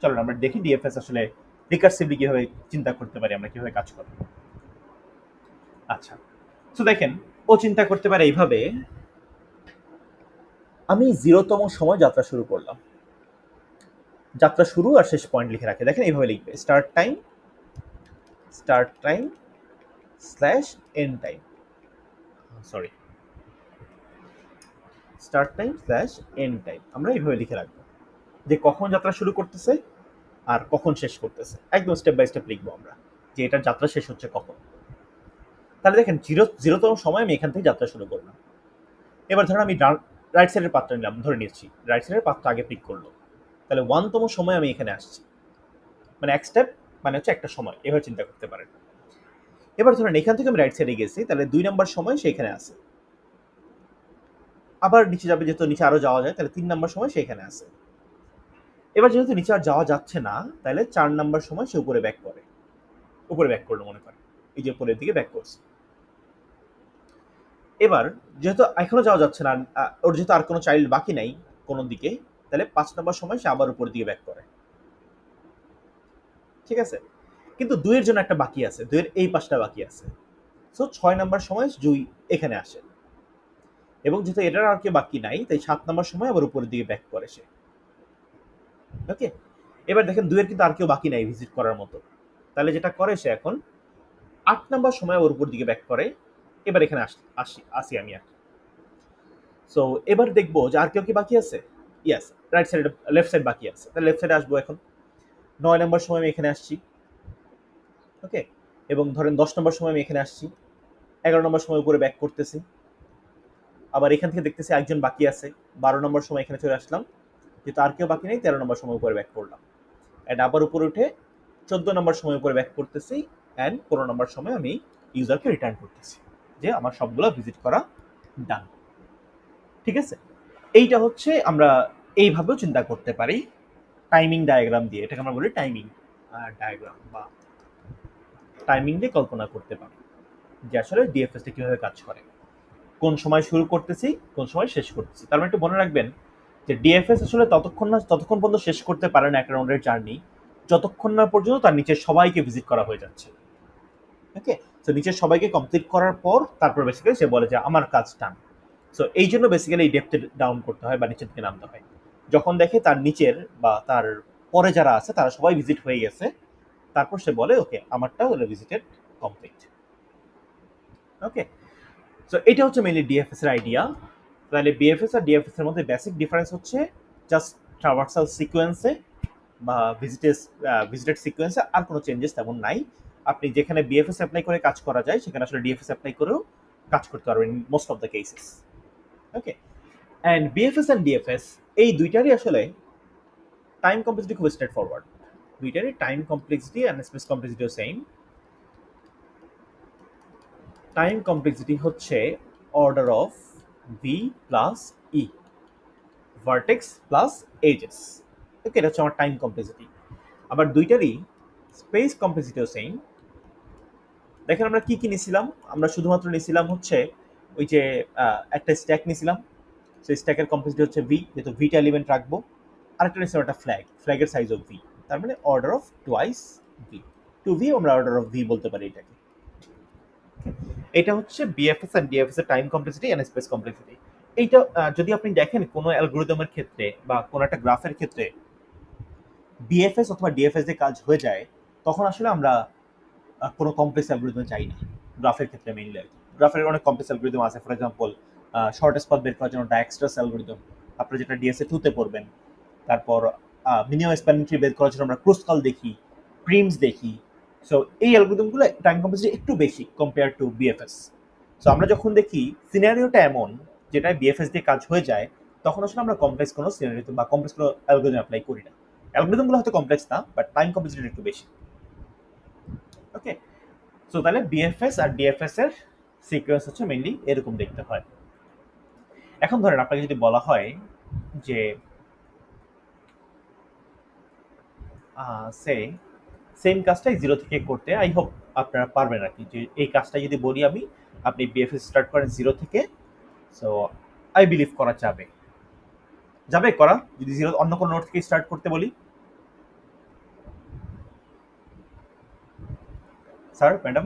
Speaker 1: চলো আমরা দেখি ডিএফএস আসলে রিকারসিভলি কিভাবে চিন্তা করতে পারি, আমরা কিভাবে কাজ করব। আচ্ছা, তো দেখেন ও চিন্তা করতে পারে এইভাবে, আমি 0তম সময় যাত্রা শুরু করলাম, যাত্রা শুরু আর শেষ পয়েন্ট লিখে রাখে, দেখেন এইভাবে লিখবে start time slash end time, sorry, start time slash end time আমরা এইভাবে লিখে রাখবো যে কখন যাত্রা শুরু করতেছে আর কখন শেষ করতেছে, একদম স্টেপ বাই স্টেপ লিখবো আমরা যে এটার যাত্রা শেষ হচ্ছে কখন। তাহলে দেখেন জিরোতম সময় আমি এখান থেকে যাত্রা শুরু করলাম। এবার ধরুন আমি রাইট সাইডের পাতটা নিলাম, ধরে নিচ্ছি রাইট সাইডের পাতটা আগে পিক করলো, তাহলে 1তম সময় আমি এখানে আসছি, মানে এক স্টেপ মানে হচ্ছে একটা সময়, এভাবে চিন্তা করতে পারেন। এবার ধরেন এখান থেকে আমি রাইট সাইডে গেছি, তাহলে 2 নম্বর সময় সেখানে আছে, আবার নিচে যাবে, যেহেতু নিচে আরো যাওয়া যায়, তাহলে 3 নম্বর সময় সেখানে আছে। এবার যেহেতু নিচে আর যাওয়া যাচ্ছে না, তাহলে 4 নম্বর সময় সে উপরে ব্যাক করে, উপরে ব্যাক করলো মনে করেন, এই যে উপরের দিকে ব্যাক করছে। এবার যেহেতু এখনো যাওয়া যাচ্ছে না, ওর যেহেতু আর কোনো চাইল্ড বাকি নাই কোনো দিকে, তাহলে 5 নম্বর সময় সে আবার উপরের দিকে ব্যাক করে, ঠিক আছে। কিন্তু 2 এর জন্য একটা বাকি আছে, 2 এর এই পাশটা বাকি আছে, সো 6 নম্বর সময় 2 এখানে আসে, এবং যেহেতু এটার আর কি বাকি নাই, তাই 7 নম্বর সময় আবার উপরের দিকে ব্যাক করে সে। ওকে, এবার দেখেন 2 এর কিন্তু আর কেউ বাকি নাই ভিজিট করার মতো, তাহলে যেটা করে সে এখন 8 নম্বর সময় ওর উপর দিকে ব্যাক করে। এবার এখানে আসি আমি আর। সো এবার দেখবো যে আর কেউ কি বাকি আছে, yes, right side left side বাকি আছে, তাহলে লেফট সাইডে আসবো এখন। 9 নম্বর সময় আমি এখানে আসছি, ওকে, এবং ধরেন 10 নম্বর সময় আমি এখানে আসছি, 11 নম্বর সময় উপরে ব্যাক করতেছি, আবার এখান থেকে দেখতেছি একজন বাকি আছে, 12 নম্বর সময় এখানে চলে আসলাম, যেহেতু আর কেউ বাকি নেই 13 নম্বর সময় উপরে ব্যাক করলাম, অ্যান্ড আবার উপরে উঠে 14 নম্বর সময় উপরে ব্যাক করতেছি, অ্যান্ড 15 নম্বর সময় আমি ইউজারকে রিটার্ন করতেছি যে আমার সবগুলো ভিজিট করা ডান। ঠিক আছে, এইটা হচ্ছে আমরা এইভাবেও চিন্তা করতে পারি টাইমিং ডায়াগ্রাম দিয়ে, এটাকে আমরা বলি টাইমিং ডায়াগ্রাম বা টাইমিং দিয়ে কল্পনা করতে পারি যে আসলে ডিএফএসটা কিভাবে কাজ করে, কোন সময় শুরু করতেছি কোন সময় শেষ করতেছি। তার মানে একটু মনে রাখবেন যে ডিএফএস আসলে ততক্ষণ পর্যন্ত শেষ করতে পারে না একটা রাউন্ডের জার্নি যতক্ষণ না পর্যন্ত তার নিচের সবাইকে ভিজিট করা হয়ে যাচ্ছে। ওকে, তো নিচের সবাইকে কমপ্লিট করার পর তারপর বেসিক্যালি সে বলে যে আমার কাজ ডান। সো এই জন্য বেসিক্যালি এই ডেপথে ডাউন করতে হয় বা নিচের দিকে নামতে হয়, যখন দেখে তার নিচের বা তার পরে যারা আছে তারা সবাই ভিজিট হয়ে গেছে, তারপর সে বলে ওকে আমারটাও ভিজিটেড কমপ্লিট। ওকে, সো এটা হচ্ছে মেইনলি ডিএফএস এর আইডিয়া। তাহলে বিএফএস আর ডিএফএস এর মধ্যে বেসিক ডিফারেন্স হচ্ছে জাস্ট ট্রাভার্সাল সিকোয়েন্সে বা ভিজিটেড সিকোয়েন্সে আর কোনো চেঞ্জেস তেমন নাই। আপনি যেখানে বিএফএস অ্যাপ্লাই করে কাজ করা যায় সেখানে আসলে ডিএফএস অ্যাপ্লাই করেও কাজ করতে পারবেন most of the cases. Okay, and BFS and DFS এই দুইটারই আসলে টাইম কমপ্লেক্সিটি খুব স্ট্রেট ফরওয়ার্ড, দুইটারই টাইম কমপ্লেক্সিটি অ্যান্ড স্পেস কমপ্লেক্সিটিও সেম। টাইম কমপ্লেক্সিটি হচ্ছে order of V plus E, vertex plus edges. Okay, এটা হচ্ছে আমার টাইম কমপ্লেক্সিটি। আবার দুইটারই স্পেস কমপ্লেক্সিটিও সেম। দেখেন আমরা কি কি নিছিলাম, আমরা শুধুমাত্র নিছিলাম হচ্ছে ওই যে একটা স্ট্যাক নিছিলাম, সেই স্ট্যাকের কমপ্লেক্সিটি হচ্ছে ভি, যেহেতু ভিটা এলিমেন্ট রাখবো। আরেকটা নিছিলাম একটা ফ্ল্যাগের সাইজ অফ ভি, তার মানে order of twice V, two V আমরা অর্ডার অফ ভি বলতে পারি এটাকে। এটা হচ্ছে বিএফএস এন্ড ডিএফএস এর time complexity and space complexity. এইটা যদি আপনি দেখেন কোনো অ্যালগরিদমের ক্ষেত্রে বা কোনো একটা গ্রাফের ক্ষেত্রে বিএফএস অথবা ডিএফএস দিয়ে কাজ হয়ে যায়, তখন আসলে আমরা কোনো কমপ্লেক্স অ্যালগরিদমে যাই না গ্রাফের ক্ষেত্রে মেইনলি আর কি। গ্রাফের অনেক কমপ্লেক্স অ্যালগরিদম আছে, ফর এক্সাম্পল শর্টেস্ট পাথ বের করার জন্য ডায়াক্সট্রাস অ্যালগরিদম আপনি যেটা ডিএসএ 2 তে পড়বেন। তারপর মিনিমাম স্প্যানিং ট্রি বের করার জন্য আমরা ক্রুসকাল দেখি, প্রিমস দেখি। সো এই অ্যালগরিদমগুলো টাইম কমপ্লেক্সিটি একটু বেশি কম্পেয়ার টু বিএফএস। সো আমরা যখন দেখি সিনারিওটা এমন যেটা বিএফএস দিয়ে কাজ হয়ে যায়, তখন আসলে আমরা কমপ্লেক্স কোনো সিনারিও বা কমপ্লেক্স কোনো অ্যালগরিদম অ্যাপ্লাই করি না। অ্যালগরিদমগুলো হয়তো কমপ্লেক্স না, বাট টাইম কমপ্লেক্সিটি একটু বেশি। ওকে, সো তাহলে বিএফএস আর ডিএফএস এর সিকোয়েন্স হচ্ছে মেইনলি এরকম দেখতে হয়। এখন ধরেন আপনাকে যদি বলা হয় যে সেম কাজটাই 0 থেকে করতে, আই হোপ আপনারা পারবেন আর কি, যে এই কাজটা যদি বলি আমি, আপনি বিএফএস স্টার্ট করেন 0 থেকে, সো আই বিলিভ করা যাবে করা, যদি 0 অন্য কোনো নোট থেকে স্টার্ট করতে বলি। স্যার, ম্যাডাম,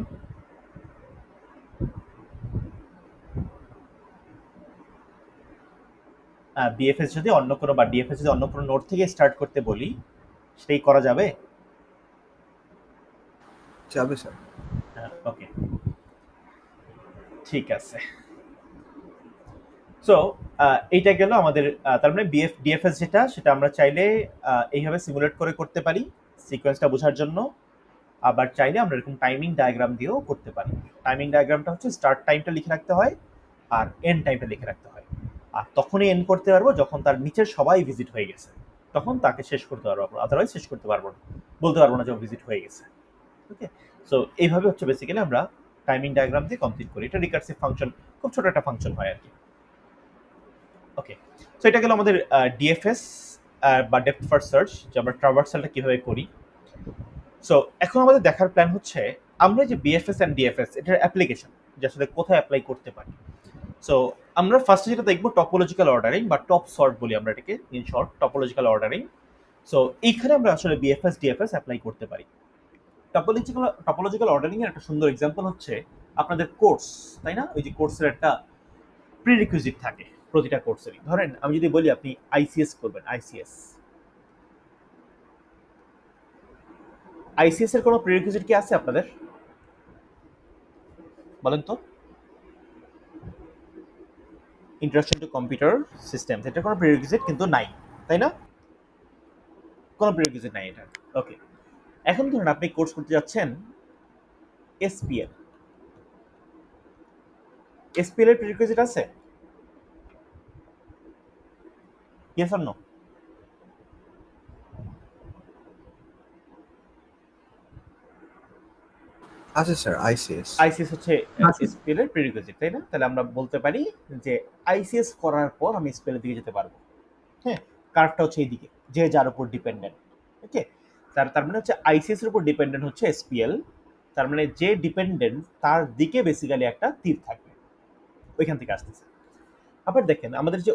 Speaker 1: বিএফএস যদি অন্য কোনো বা ডিএফএস যদি অন্য কোনো নোট থেকে স্টার্ট করতে বলি, সেটাই করা যাবে?
Speaker 3: যাবে স্যার।
Speaker 1: ওকে, ঠিক আছে। সো এইটা গেল আমাদের তার মানে ডিএফএস যেটা সেটা আমরা চাইলে এইভাবে সিমুলেট করে করতে পারি সিকোয়েন্সটা বোঝার জন্য। আবার চাইলে আমরা এরকম টাইমিং ডায়াগ্রাম দিয়েও করতে পারি। টাইমিং ডায়াগ্রামটা হচ্ছে স্টার্ট টাইমটা লিখে রাখতে হয় আর এন্ড টাইমটা লিখে রাখতে হয়। আর তখনই এন্ড করতে পারবো যখন তার নিচের সবাই ভিজিট হয়ে গেছে, তখন তাকে শেষ করতে পারবো, আদারওয়াইজ শেষ করতে পারবো না, বলতে পারবো না যে ভিজিট হয়ে গেছে। ওকে, সো এইভাবে হচ্ছে বেসিক্যালি আমরা টাইমিং ডায়াগ্রাম দিয়ে কমপ্লিট করি। এটা রিকার্সিভ ফাংশন, খুব ছোট একটা ফাংশন হয় আর কি। ওকে, সো এটা গেল আমাদের ডিএফএস বা ডেপথ ফার্স্ট সার্চ, যে আমরা ট্রাভার্সালটা কিভাবে করি। সো এখন আমাদের দেখার প্ল্যান হচ্ছে আমরা যে বিএফএস এন্ড ডিএফএস এটার অ্যাপ্লিকেশন, যে আসলে কোথায় অ্যাপ্লাই করতে পারি। সো আমরা ফার্স্টে যেটা দেখবো টপোলজিক্যাল অর্ডারিং বা টপ সর্ট বলি আমরা এটাকে, in short topological ordering. So এইখানে আমরা আসলে বিএফএস ডিএফএস অ্যাপ্লাই করতে পারি। টপোলজিক্যাল অর্ডারিং এর একটা সুন্দর এক্সাম্পল হচ্ছে আপনাদের কোর্স, তাই না? ওই যে কোর্সের একটা প্রিরিকুইজিট থাকে প্রতিটা কোর্সেরই। ধরেন আমি যদি বলি আপনি আইসিএস করবেন, আইসিএস এর কোনো প্রিরিকুইজিট কি আছে আপনাদের? বলেন তো। ইন্ট্রোডাকশন টু কম্পিউটার সিস্টেম, এটা কোনো প্রিরিকুইজিট কিন্তু নাই, তাই না? কোনো প্রিরিকুইজিট নাই এটা। ওকে, এখন ধরুন আপনি কোর্স করতে যাচ্ছেন এসপিএল। এসপিএল এর প্রিরিকুইজিট আছে? Yes or no?
Speaker 3: আছে স্যার, আইসিএস।
Speaker 1: আইসিএস হচ্ছে এসপিএল এর প্রিরিকুইজিট, তাই না? তাহলে আমরা বলতে পারি যে আইসিএস করার পর আমি এসপিএল এর দিকে যেতে পারবো। হ্যাঁ, কার্ভটা হচ্ছে এইদিকে, যে যার উপর ডিপেন্ডেন্ট। ওকে, তার মানে হচ্ছে আইসিএস এর উপর ডিপেন্ডেন্ট হচ্ছে এসপিএল। তার মানে যে ডিপেন্ডেন্ট তার দিকে বেসিক্যালি একটা তীর থাকবে, ওইখান থেকে আসতেছে। আবার দেখেন আমাদের যে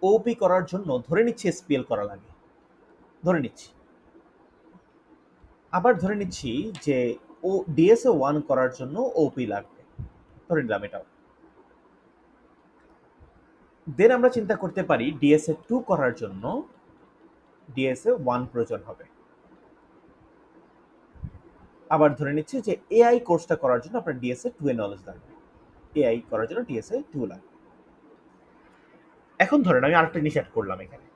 Speaker 1: ওপি করার জন্য ধরে নিচ্ছি এসপিএল করা লাগে, ধরে নিচ্ছি। আবার ধরে নিচ্ছি যে ও ডিএসএ 1 করার জন্য ওপি লাগবে, ধরে নিলাম এটাও। দেন আমরা চিন্তা করতে পারি ডিএসএ 2 করার জন্য ডিএসএ 1 প্রয়োজন হবে। আবার ধরে নিচ্ছি যে এআই কোর্সটা করার জন্য আপনার ডিএসএ 2 এর নলেজ লাগবে, এআই করার জন্য ডিএসএ 2 লাগবে। এখন ধরেন আমি আরেকটা জিনিস অ্যাড করলাম এখানে,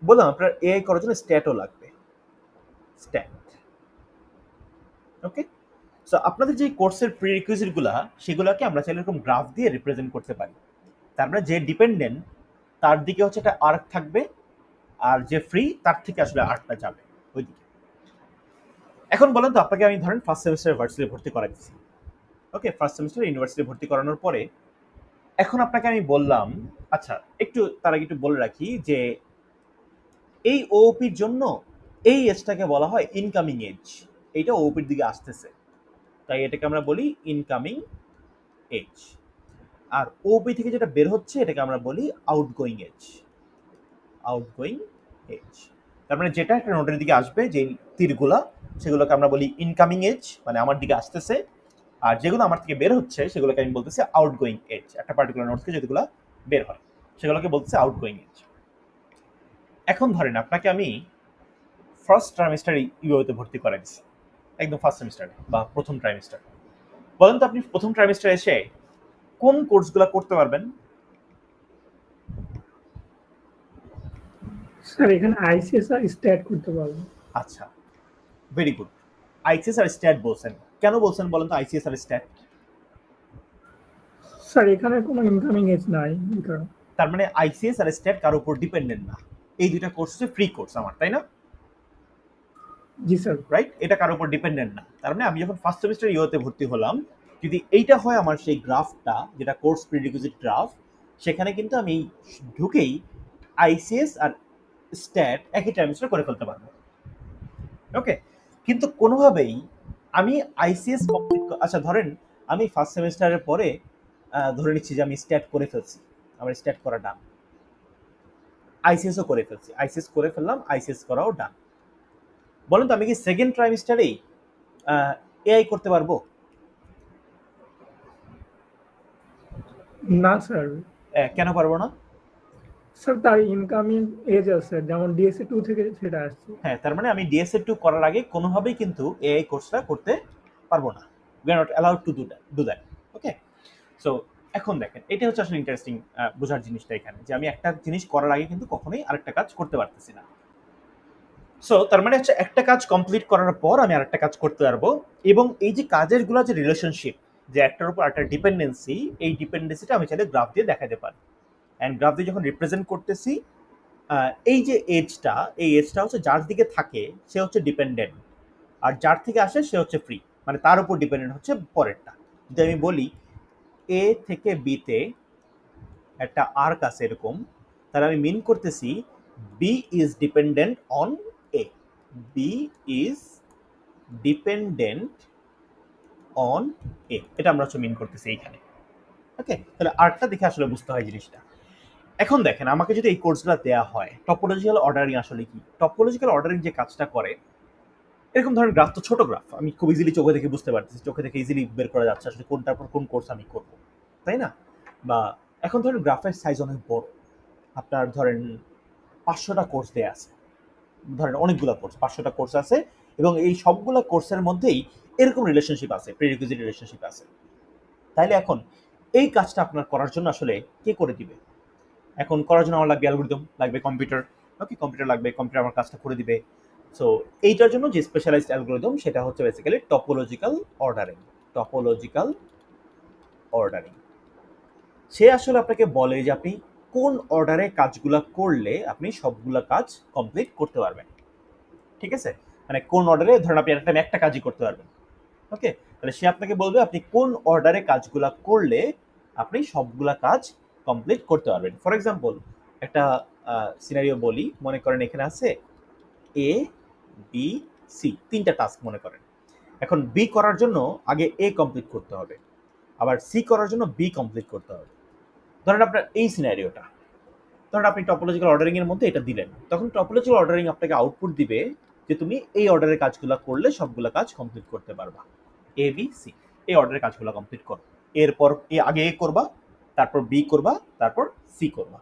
Speaker 1: বললাম আপনার এআই করার জন্য স্ট্যাটও লাগবে, স্ট্যাট। ওকে, সো আপনাদের যে কোর্সের প্রিরিকুইজিট গুলা, সেগুলোকে আমরা চাইলে এরকম গ্রাফ দিয়ে রিপ্রেজেন্ট করতে পারি। তার মানে যে ডিপেন্ডেন্ট তার দিকে হচ্ছে একটা আর্ক থাকবে, আর যে ফ্রি তার থেকে আসলে আর্কটা যাবে ওইদিকে। এখন বলেন তো, আপনাকে আমি ধরেন ফার্স্ট সেমিস্টারে ভার্সিটি ভর্তি করাই দিচ্ছি। ওকে, ফার্স্ট সেমিস্টারে ইউনিভার্সিটি ভর্তি করানোর পরে এখন আপনাকে আমি বললাম, আচ্ছা একটু তার আগে একটু বলে রাখি যে এই ওপির জন্য এই এজটাকে বলা হয় ইনকামিং এজ। এইটা ওপির দিকে আসতেছে, তাই এটাকে আমরা বলি ইনকামিং এজ। আর ওপি থেকে যেটা বের হচ্ছে এটাকে আমরা বলি আউটগোয়িং এজ, আউটগোয়িং এজ। তার মানে যেটা একটা নোটের দিকে আসবে, যে তীরগুলা, সেগুলোকে আমরা বলি ইনকামিং এজ, মানে আমার দিকে আসতেছে। আর যেগুলো আমার থেকে বের হচ্ছে সেগুলোকে আমি বলতেছি আউটগোয়িং এজ। একটা পার্টিকুলার নোট থেকে যেগুলো বের হয় সেগুলোকে বলতেছে আউটগোয়িং এজ। এখন ধরেন আপনাকে আমি ফার্স্ট ট্রাইমেস্টারে ইউওতে ভর্তি করাইছি, একদম ফার্স্ট সেমিস্টারে বা প্রথম ট্রাইমেস্টার। বলেন তো আপনি প্রথম ট্রাইমেস্টারে এসে কোন কোর্সগুলো করতে পারবেন?
Speaker 4: স্যার এখানে আইসিএস আর স্ট্যাট করতে পারবো।
Speaker 1: আচ্ছা, ভেরি গুড। আইসিএস আর স্ট্যাট বলছেন, কেন বলছেন বলেন তো আইসিএস আর স্ট্যাট?
Speaker 4: স্যার এখানে কোনো ইনকামিং এজ নাই, কারণ
Speaker 1: তার মানে আইসিএস আর স্ট্যাট কার উপর ডিপেন্ডেন্ট না। এই দুইটা কোর্স হচ্ছে ফ্রি কোর্স আমার, তাই না?
Speaker 4: জি স্যার।
Speaker 1: রাইট, এটা কার উপর ডিপেন্ডেন্ট না। তার মানে আমি যখন ফার্স্ট সেমিস্টার ইউতে ভর্তি হলাম, যদি এইটা হয় আমার সেই গ্রাফটা, যেটা কোর্স প্রিরিকুইজিট গ্রাফ, সেখানে কিন্তু আমি ঢুকেই আইসিএস আর স্ট্যাট একই ট্রাইমেস্টার করে ফেলতে পারবো। ওকে, কিন্তু কোনোভাবেই আমি আইসিএস কমপ্লিট, আচ্ছা ধরেন আমি ফার্স্ট সেমিস্টারের পরে ধরে নিচ্ছি যে আমি স্ট্যাট করে ফেলছি, আমার স্ট্যাট করা ডান, আইসিএসও করে ফেলছি, আইসিএস করে ফেললাম, আইসিএস করাও ডান। বলেন তো আমি কি সেকেন্ড ট্রাইমেস্টারেই এআই করতে পারবো?
Speaker 4: না স্যার।
Speaker 1: কেন পারবো না?
Speaker 4: স্যার তার ইনকামিং এজ আছে, যেমন ডিএসএ 2 থেকে সেটা আসছে।
Speaker 1: হ্যাঁ, তার মানে আমি ডিএসএ 2 করার আগে কোনোভাবেই কিন্তু এআই কোর্সটা করতে পারবো না। We are not allowed to do that. Okay, so এখন দেখেন এটা হচ্ছে আসলে ইন্টারেস্টিং বোঝার জিনিসটা এখানে, যে আমি একটা জিনিস করার আগে কিন্তু কখনোই আরেকটা কাজ করতে পারতেছি না। সো তার মানে হচ্ছে একটা কাজ কমপ্লিট করার পর আমি আরেকটা কাজ করতে পারবো, এবং এই যে কাজের গুলো যে রিলেশনশিপ, যে একটার উপর একটা ডিপেন্ডেন্সি, এই ডিপেন্ডেন্সিটা আমি চাইলে গ্রাফ দিয়ে দেখাতে পারি। অ্যান্ড গ্রাফ দিয়ে যখন রিপ্রেজেন্ট করতেছি, এই যে এজটা, এই এজটা হচ্ছে যার দিকে থাকে সে হচ্ছে ডিপেন্ডেন্ট, আর যার থেকে আসে সে হচ্ছে ফ্রি, মানে তার উপর ডিপেন্ডেন্ট হচ্ছে পরেরটা। যদি আমি বলি এ থেকে বিতে একটা আর্ক আছে এরকম, তাহলে আমি মিন করতেছি B is dependent on A, B is dependent on A, এটা আমরা হচ্ছে মিন করতেছি এইখানে। ওকে, তাহলে আর্কটা দেখে আসলে বুঝতে হয় জিনিসটা। এখন দেখেন আমাকে যদি এই কোর্সগুলো দেওয়া হয়, টপোলজিক্যাল অর্ডারিং আসলে কি, টপোলজিক্যাল অর্ডারিং যে কাজটা করে, এরকম ধরনের গ্রাফ তো ছোট গ্রাফ, আমি খুব ইজিলি চোখে দেখে বুঝতে পারতেছি, চোখে দেখে ইজিলি বের করা যাচ্ছে আসলে কোনটার পর কোন কোর্স আমি করবো, তাই না? বা এখন ধরেন গ্রাফের সাইজ অনেক বড়, আপনার ধরেন 500টা কোর্স দেয়া আছে, ধরেন অনেকগুলো কোর্স, 500টা কোর্স আছে, এবং এই সবগুলো কোর্সের মধ্যেই এরকম রিলেশনশিপ আছে, প্রিরিকুইজিট রিলেশনশিপ আছে। তাইলে এখন এই কাজটা আপনার করার জন্য আসলে কে করে দিবে? এখন করার জন্য আমার লাগবে অ্যালগরিদম, লাগবে কম্পিউটার। ওকে, কম্পিউটার লাগবে, কম্পিউটার আমার কাজটা করে দিবে। সো এইটার জন্য যে স্পেশালাইজড অ্যালগরিদম সেটা হচ্ছে basically topological ordering. Topological ordering সে আসলে আপনাকে বলে যে আপনি কোন অর্ডারে কাজগুলো করলে আপনি সবগুলা কাজ কমপ্লিট করতে পারবেন। ঠিক আছে, মানে কোন অর্ডারে, ধরেন আপনি একটা কাজই করতে পারবেন। ওকে, তাহলে সে আপনাকে বলবে আপনি কোন অর্ডারে কাজগুলা করলে আপনি সবগুলা কাজ কমপ্লিট করতে পারবেন। ফর এক্সাম্পল একটা সিনারিও বলি, মনে করেন এখানে আছে এ বি সি, তিনটা টাস্ক মনে করেন। এখন বি করার জন্য আগে এ কমপ্লিট করতে হবে, আবার সি করার জন্য বি কমপ্লিট করতে হবে। ধরেন আপনার এই সিনারিওটা, ধরেন আপনি টপোলজিক্যাল অর্ডারিং এর মধ্যে এটা দিলেন, তখন টপোলজিক্যাল অর্ডারিং আপনাকে আউটপুট দিবে যে তুমি এই অর্ডারের কাজগুলো করলে সবগুলো কাজ কমপ্লিট করতে পারবা। এ বি সি, এই অর্ডারের কাজগুলো কমপ্লিট করো, এরপর আগে এ করবা, তারপর বি করবা, তারপর সি করবা।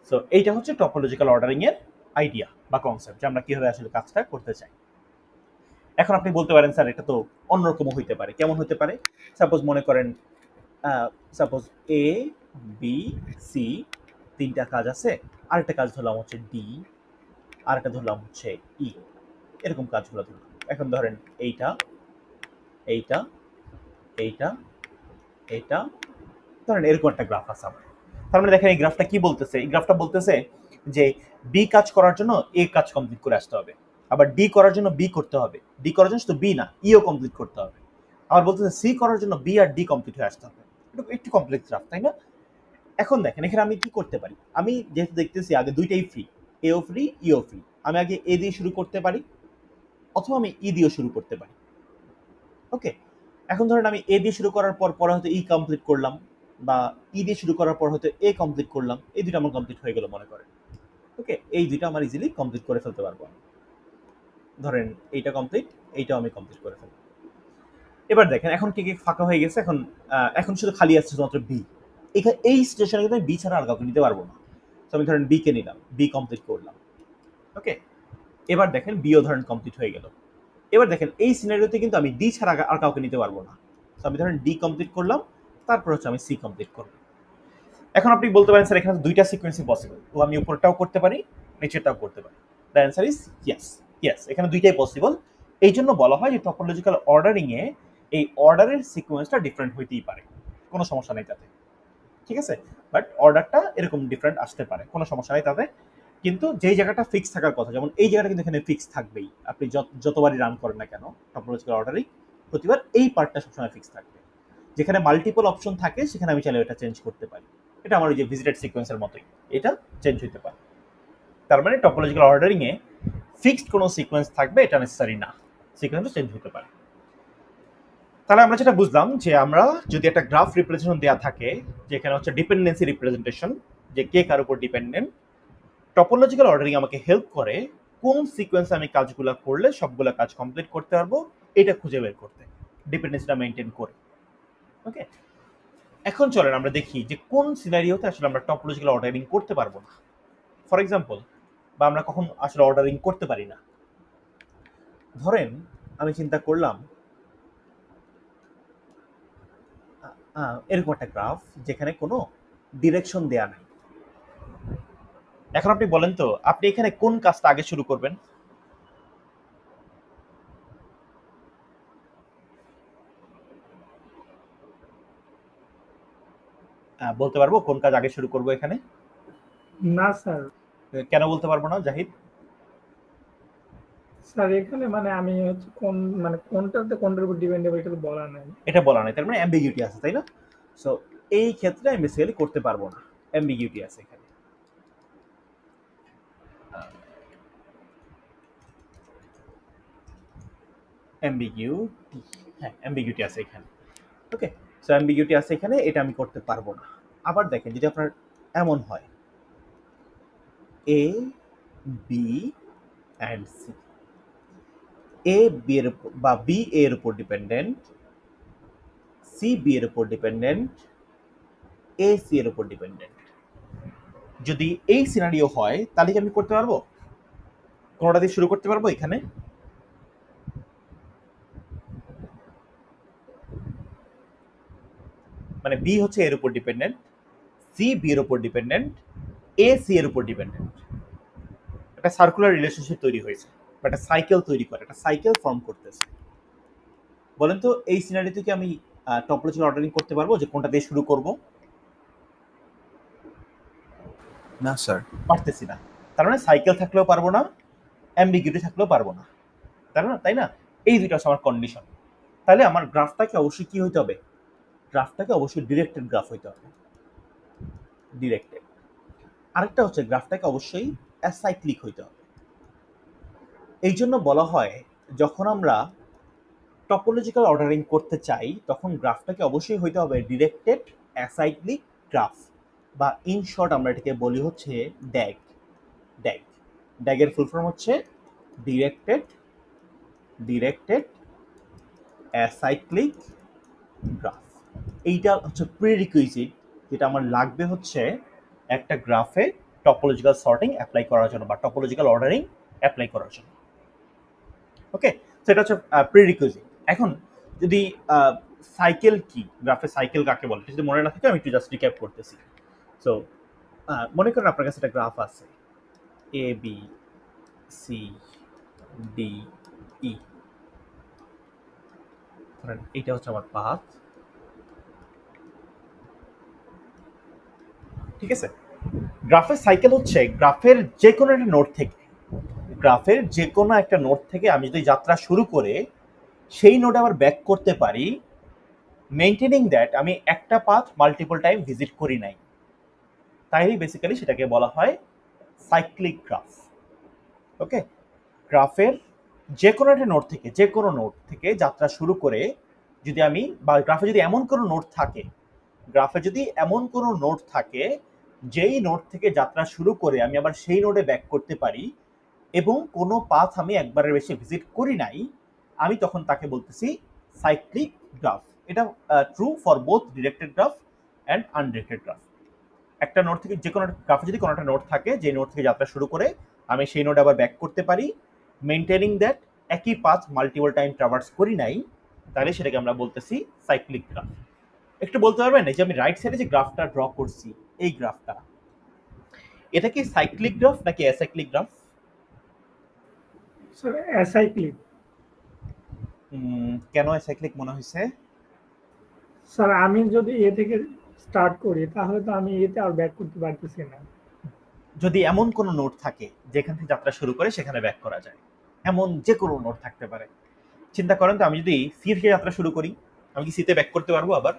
Speaker 1: সো এইটা হচ্ছে টপোলজিক্যাল অর্ডারিং এর আইডিয়া বা কনসেপ্ট, যে আমরা কিভাবে আসলে কাজটা করতে চাই। এখন আপনি বলতে পারেন স্যার এটা তো অন্যরকম হইতে পারে, কেমন হতে পারে? সাপোজ মনে করেন সাপোজ এ বি সি তিনটা কাজ আছে, আরেকটা কাজ ধরলাম হচ্ছে ডি, আরেকটা ধরলাম হচ্ছে ই, এরকম কাজগুলো ধরলাম। এখন ধরেন এইটা এইটা এইটা এইটা, ধরেন এরকম একটা গ্রাফ আছে আমার। তার মানে দেখেন এই গ্রাফটা কি বলতেছে, এই গ্রাফটা বলতেছে যে বি কাজ করার জন্য এ কাজ কমপ্লিট করে আসতে হবে, আবার ডি করার জন্য বি করতে হবে, ডি করার জন্য শুধু বি না ইও কমপ্লিট করতে হবে, আবার বলতেছে সি করার জন্য বি আর ডি কমপ্লিট হয়ে আসতে হবে। একটু কমপ্লেক্স গ্রাফ, তাই না? এখন দেখেন এখানে আমি কি করতে পারি, আমি যেহেতু দেখতেছি আগে দুইটাই ফ্রি, এও ফ্রি ইও ফ্রি, আমি আগে এ দিয়ে শুরু করতে পারি, অথবা আমি ই দিয়ে শুরু করতে পারি। ওকে, এখন ধরেন আমি এ দিয়ে শুরু করার পর পরে হয়তো ই কমপ্লিট করলাম, বা ই দিয়ে শুরু করার পর হয়তো এ কমপ্লিট করলাম, এই দুটো আমার কমপ্লিট হয়ে গেল মনে করেন। ওকে, এই দুটো আমার ইজিলি কমপ্লিট করে ফেলতে পারবো আমি। ধরেন এইটা কমপ্লিট, এইটাও আমি কমপ্লিট করে ফেলবো। এবার দেখেন এখন কি কি ফাঁকা হয়ে গেছে, এখন শুধু খালি আছে শুধুমাত্র বি। এখানে এই সিচুয়েশনে কিন্তু আমি বি ছাড়া আর কাউকে নিতে পারবো না। তো আমি ধরেন বি কে নিলাম, বি কমপ্লিট করলাম। ওকে, এবার দেখেন বিও ধরেন কমপ্লিট হয়ে গেল। এবার দেখেন এই সিনারিওতে কিন্তু আমি ডি ছাড়া আর কাউকে নিতে পারবো না। তো আমি ধরেন ডি কমপ্লিট করলাম, তারপর হচ্ছে আমি সি কমপ্লিট করবো। এখন আপনি বলতে পারেন স্যার এখানে দুইটা সিকোয়েন্সই পসিবল, তো আমি উপরটাও করতে পারি নিচেরটাও করতে পারি। The answer is yes, yes, এখানে দুইটাই পসিবল। এই জন্য বলা হয় যে টপোলজিক্যাল অর্ডারিং এ এই অর্ডারের সিকোয়েন্সটা ডিফারেন্ট হইতেই পারে, কোনো সমস্যা নেই তাতে। ঠিক আছে, বাট অর্ডারটা এরকম ডিফারেন্ট আসতে পারে, কোনো সমস্যা নেই তাতে। কিন্তু যেই জায়গাটা ফিক্স থাকার কথা, যেমন এই জায়গাটা কিন্তু এখানে ফিক্স থাকবেই, আপনি যতবারই রান করেন না কেন টপোলজিক্যাল অর্ডারিং, প্রতিবার এই পার্টটা সবসময় ফিক্স থাকবে। যেখানে মাল্টিপল অপশন থাকে সেখানে আমি চাইলে এটা চেঞ্জ করতে পারি। এটা আমার ওই যে ভিজিটেড সিকোয়েন্সের মতোই, এটা চেঞ্জ হতে পারে। তার মানে টপোলজিক্যাল অর্ডারিং এ ফিক্সড কোনো সিকোয়েন্স থাকবে এটা নেসেসারি না, সিকোয়েন্সও চেঞ্জ হতে পারে। তাহলে আমরা যেটা বুঝলাম যে আমরা যদি একটা গ্রাফ রিপ্রেজেন্টেশন দেওয়া থাকে, যেখানে হচ্ছে ডিপেন্ডেন্সি রিপ্রেজেন্টেশন, যে কে কার উপর ডিপেন্ডেন্ট, টপোলজিক্যাল অর্ডারিং আমাকে হেল্প করে কোন সিকোয়েন্সে আমি কাজগুলো করলে সবগুলো কাজ কমপ্লিট করতে পারবো এটা খুঁজে বের করতে, ডিপেন্ডেন্সিটা মেনটেন করে। ওকে, এখন চলেন আমরা দেখি যে কোন সিনারিওতে আসলে আমরা টপোলজিক্যাল অর্ডারিং করতে পারবো না। ফর এক্সাম্পল, বা আমরা কখন আসলে অর্ডারিং করতে পারি না। ধরেন আমি চিন্তা করলাম এরকম একটা গ্রাফ যেখানে কোনো ডিরেকশন দেয়া নাই। এখন আপনি বলেন তো আপনি এখানে কোন কাজটা আগে শুরু করবেন? বলতে পারবো কোন কাজ আগে শুরু করবো এখানে?
Speaker 4: না স্যার,
Speaker 1: কেন বলতে পারবো না জাহিদ?
Speaker 4: স্যার এখানে মানে আমি হচ্ছে কোন মানে কোনটাতে কোনটার উপর ডিপেন্ডেবল এটা তো বলা নাই।
Speaker 1: এটা বলা নাই, তার মানে অ্যাম্বিগিউটি আছে, তাই না? সো এই ক্ষেত্রে আমি বেসিক্যালি করতে পারবো না, অ্যাম্বিগিউটি আছে এখানে। অ্যাম্বিগিউটি, হ্যাঁ অ্যাম্বিগিউটি আছে এখানে। ওকে, সো অ্যাম্বিগিউটি আছে এখানে, এটা আমি করতে পারবো না। আবার দেখেন যদি আপনার এমন হয় A B and C, A B এর বা বি এর উপর ডিপেন্ডেন্ট, সি বি এর উপর ডিপেন্ডেন্ট, এ সি এর উপর ডিপেন্ডেন্ট, যদি এই সিনারিও হয় তাহলে কি আমি করতে পারবো? কোনোটা দিয়ে শুরু করতে পারবো এখানে? মানে বি হচ্ছে এর উপর ডিপেন্ডেন্ট, সি বি এর উপর ডিপেন্ডেন্ট, এ সি এর উপর ডিপেন্ডেন্ট। একটা সার্কুলার রিলেশনশিপ তৈরি হয়েছে, বা একটা সাইকেল তৈরি করে, একটা সাইকেল ফর্ম করতেছে। বলেন তো এই সিনারিতে কি আমি টপোলজিক্যাল অর্ডারিং করতে পারবো যে কোনটা দিয়ে শুরু করব?
Speaker 3: না স্যার।
Speaker 1: পারতেছি না। তার মানে সাইকেল থাকলেও পারবো না, অ্যাম্বিগুইটি থাকলেও পারবো না, তাই না? এই দুইটা হচ্ছে আমার কন্ডিশন। তাহলে আমার গ্রাফটাকে অবশ্যই কি হইতে হবে? গ্রাফটাকে অবশ্যই ডিরেক্টেড গ্রাফ হইতে হবে, ডিরেক্টেড। আরেকটা হচ্ছে গ্রাফটাকে অবশ্যই অ্যাসাইক্লিক হইতে হবে। এই জন্য বলা হয় যখন আমরা টপোলজিক্যাল অর্ডারিং করতে চাই তখন গ্রাফটাকে অবশ্যই হইতে হবে ডিরেক্টেড অ্যাসাইক্লিক গ্রাফ, বা ইন শর্ট আমরা এটাকে বলি হচ্ছে ড্যাগ। ড্যাগ ড্যাগের ফুল ফর্ম হচ্ছে ডিরেক্টেড অ্যাসাইক্লিক গ্রাফ। এইটা হচ্ছে প্রিরিকুইজিট যেটা আমার লাগবে হচ্ছে একটা গ্রাফে টপোলজিক্যাল সর্টিং অ্যাপ্লাই করার জন্য বা টপোলজিক্যাল অর্ডারিং অ্যাপ্লাই করার জন্য। ওকে, সেটা হচ্ছে প্রিরিকুইজিট। এখন যদি সাইকেল কি, গ্রাফে সাইকেল কাকে বলে যদি মনে না থাকে আমি একটু জাস্ট রিক্যাপ করতেছি। সো মনে করেন আপনার কাছে একটা গ্রাফ আছে A B C D E, ধরেন এইটা হচ্ছে আমার পাথ, ঠিক আছে? গ্রাফের সাইকেল হচ্ছে গ্রাফের যে কোনো একটা নোড থেকে আমি যদি যাত্রা শুরু করে সেই নোডে আবার ব্যাক করতে পারি, মেইনটেনিং দ্যাট আমি একটা পাথ মাল্টিপল টাইম ভিজিট করি নাই, তাই বেসিক্যালি সেটাকে বলা হয় সাইক্লিক গ্রাফ। ওকে, গ্রাফের যে কোনো একটা নোড থেকে যাত্রা শুরু করে যদি আমি, বা গ্রাফে যদি এমন কোনো নোড থাকে যেই নোড থেকে যাত্রা শুরু করে আমি আবার সেই নোডে ব্যাক করতে পারি এবং কোনো পাথ আমি একবারের বেশি ভিজিট করি নাই, আমি তখন তাকে বলতেছি সাইক্লিক গ্রাফ। এটা true for both directed graph and undirected graph. একটা নোড থেকে যে কোনো গ্রাফে যদি কোনো একটা নোড থাকে যে নোড থেকে যাত্রা শুরু করে আমি সেই নোডে আবার ব্যাক করতে পারি, মেইনটেনিং দ্যাট একই পাথ মাল্টিপল টাইম ট্রাভার্স করি নাই, তাহলে সেটাকে আমরা বলতেছি সাইক্লিক গ্রাফ। একটু বলতে পারবেন এই যে আমি রাইট সাইডে যে গ্রাফটা ড্র করছি, এই গ্রাফটা এটা কি সাইক্লিক গ্রাফ নাকি অ্যাসাইক্লিক গ্রাফ?
Speaker 4: Sir acyclic.
Speaker 1: কেন অ্যাসাইক্লিক মনে হয়েছে?
Speaker 4: স্যার আমি যদি এ থেকে স্টার্ট করি তাহলে তো আমি এতে আর ব্যাক করতে পারতেছি না।
Speaker 1: যদি এমন কোনো নোট থাকে যেখান থেকে যাত্রা শুরু করে সেখানে ব্যাক করা যায়, এমন যে কোনো নোট থাকতে পারে। চিন্তা করেন তো আমি যদি সি থেকে যাত্রা শুরু করি, আমি কি সিতে ব্যাক করতে পারবো আবার?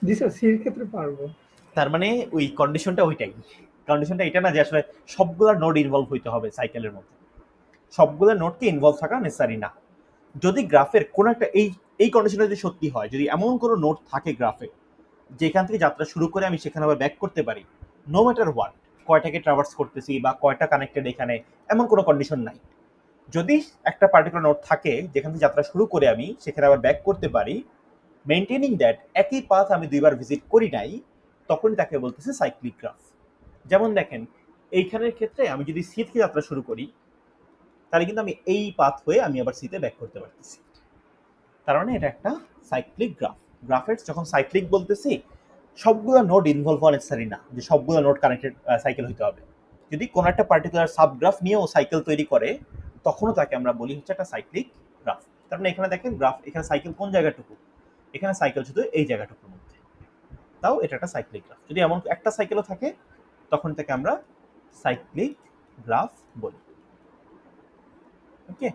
Speaker 4: জি স্যার, সির ক্ষেত্রে পারবো।
Speaker 1: তার মানে ওই কন্ডিশনটা এটা না যে আসলে সবগুলা নোড ইনভলভ হইতে হবে সাইকেলের মধ্যে, সবগুলো নোডকে ইনভলভ থাকা নেসেসারি না। যদি গ্রাফের কোনো একটা এই কন্ডিশনটা যদি সত্যি হয়, যদি এমন কোনো নোড থাকে গ্রাফে যেখান থেকে যাত্রা শুরু করে আমি সেখানে আবার ব্যাক করতে পারি, নো ম্যাটার হোয়াট, কয়টাকে ট্রাভার্স করতেছি বা কয়টা কানেক্টেড এখানে, এমন কোনো কন্ডিশন নাই। যদি একটা পার্টিকুলার নোড থাকে যেখান থেকে যাত্রা শুরু করে আমি সেখানে আবার ব্যাক করতে পারি, মেইনটেনিং দ্যাট একই পাথ আমি দুইবার ভিজিট করি নাই, তখনই তাকে বলতেছে সাইক্লিক গ্রাফ। যেমন দেখেন এইখানের ক্ষেত্রে আমি যদি সি থেকে যাত্রা শুরু করি তাহলে কিন্তু আমি এই পাথ হয়ে আমি আবার সিতে ব্যাক করতে পারতেছি, তার মানে এটা একটা সাইক্লিক গ্রাফ। গ্রাফের যখন সাইক্লিক বলতেছি সবগুলো নোড ইনভলভ হওয়া নেসেসারি না যে সবগুলো নোড কানেক্টেড সাইকেল হইতে হবে। যদি কোনো একটা পার্টিকুলার সাবগ্রাফ নিয়েও সাইকেল তৈরি করে তখনও তাকে আমরা বলি হচ্ছে একটা সাইক্লিক গ্রাফ। তার মানে এখানে দেখেন গ্রাফ, এখানে সাইকেল কোন জায়গাটুকু, এখানে সাইকেল শুধু এই জায়গাটুকুর মধ্যে, তাও এটা একটা সাইক্লিক গ্রাফ। যদি এমন একটা সাইকেলও থাকে তখন তাকে আমরা সাইক্লিক গ্রাফ বলি। ওকে,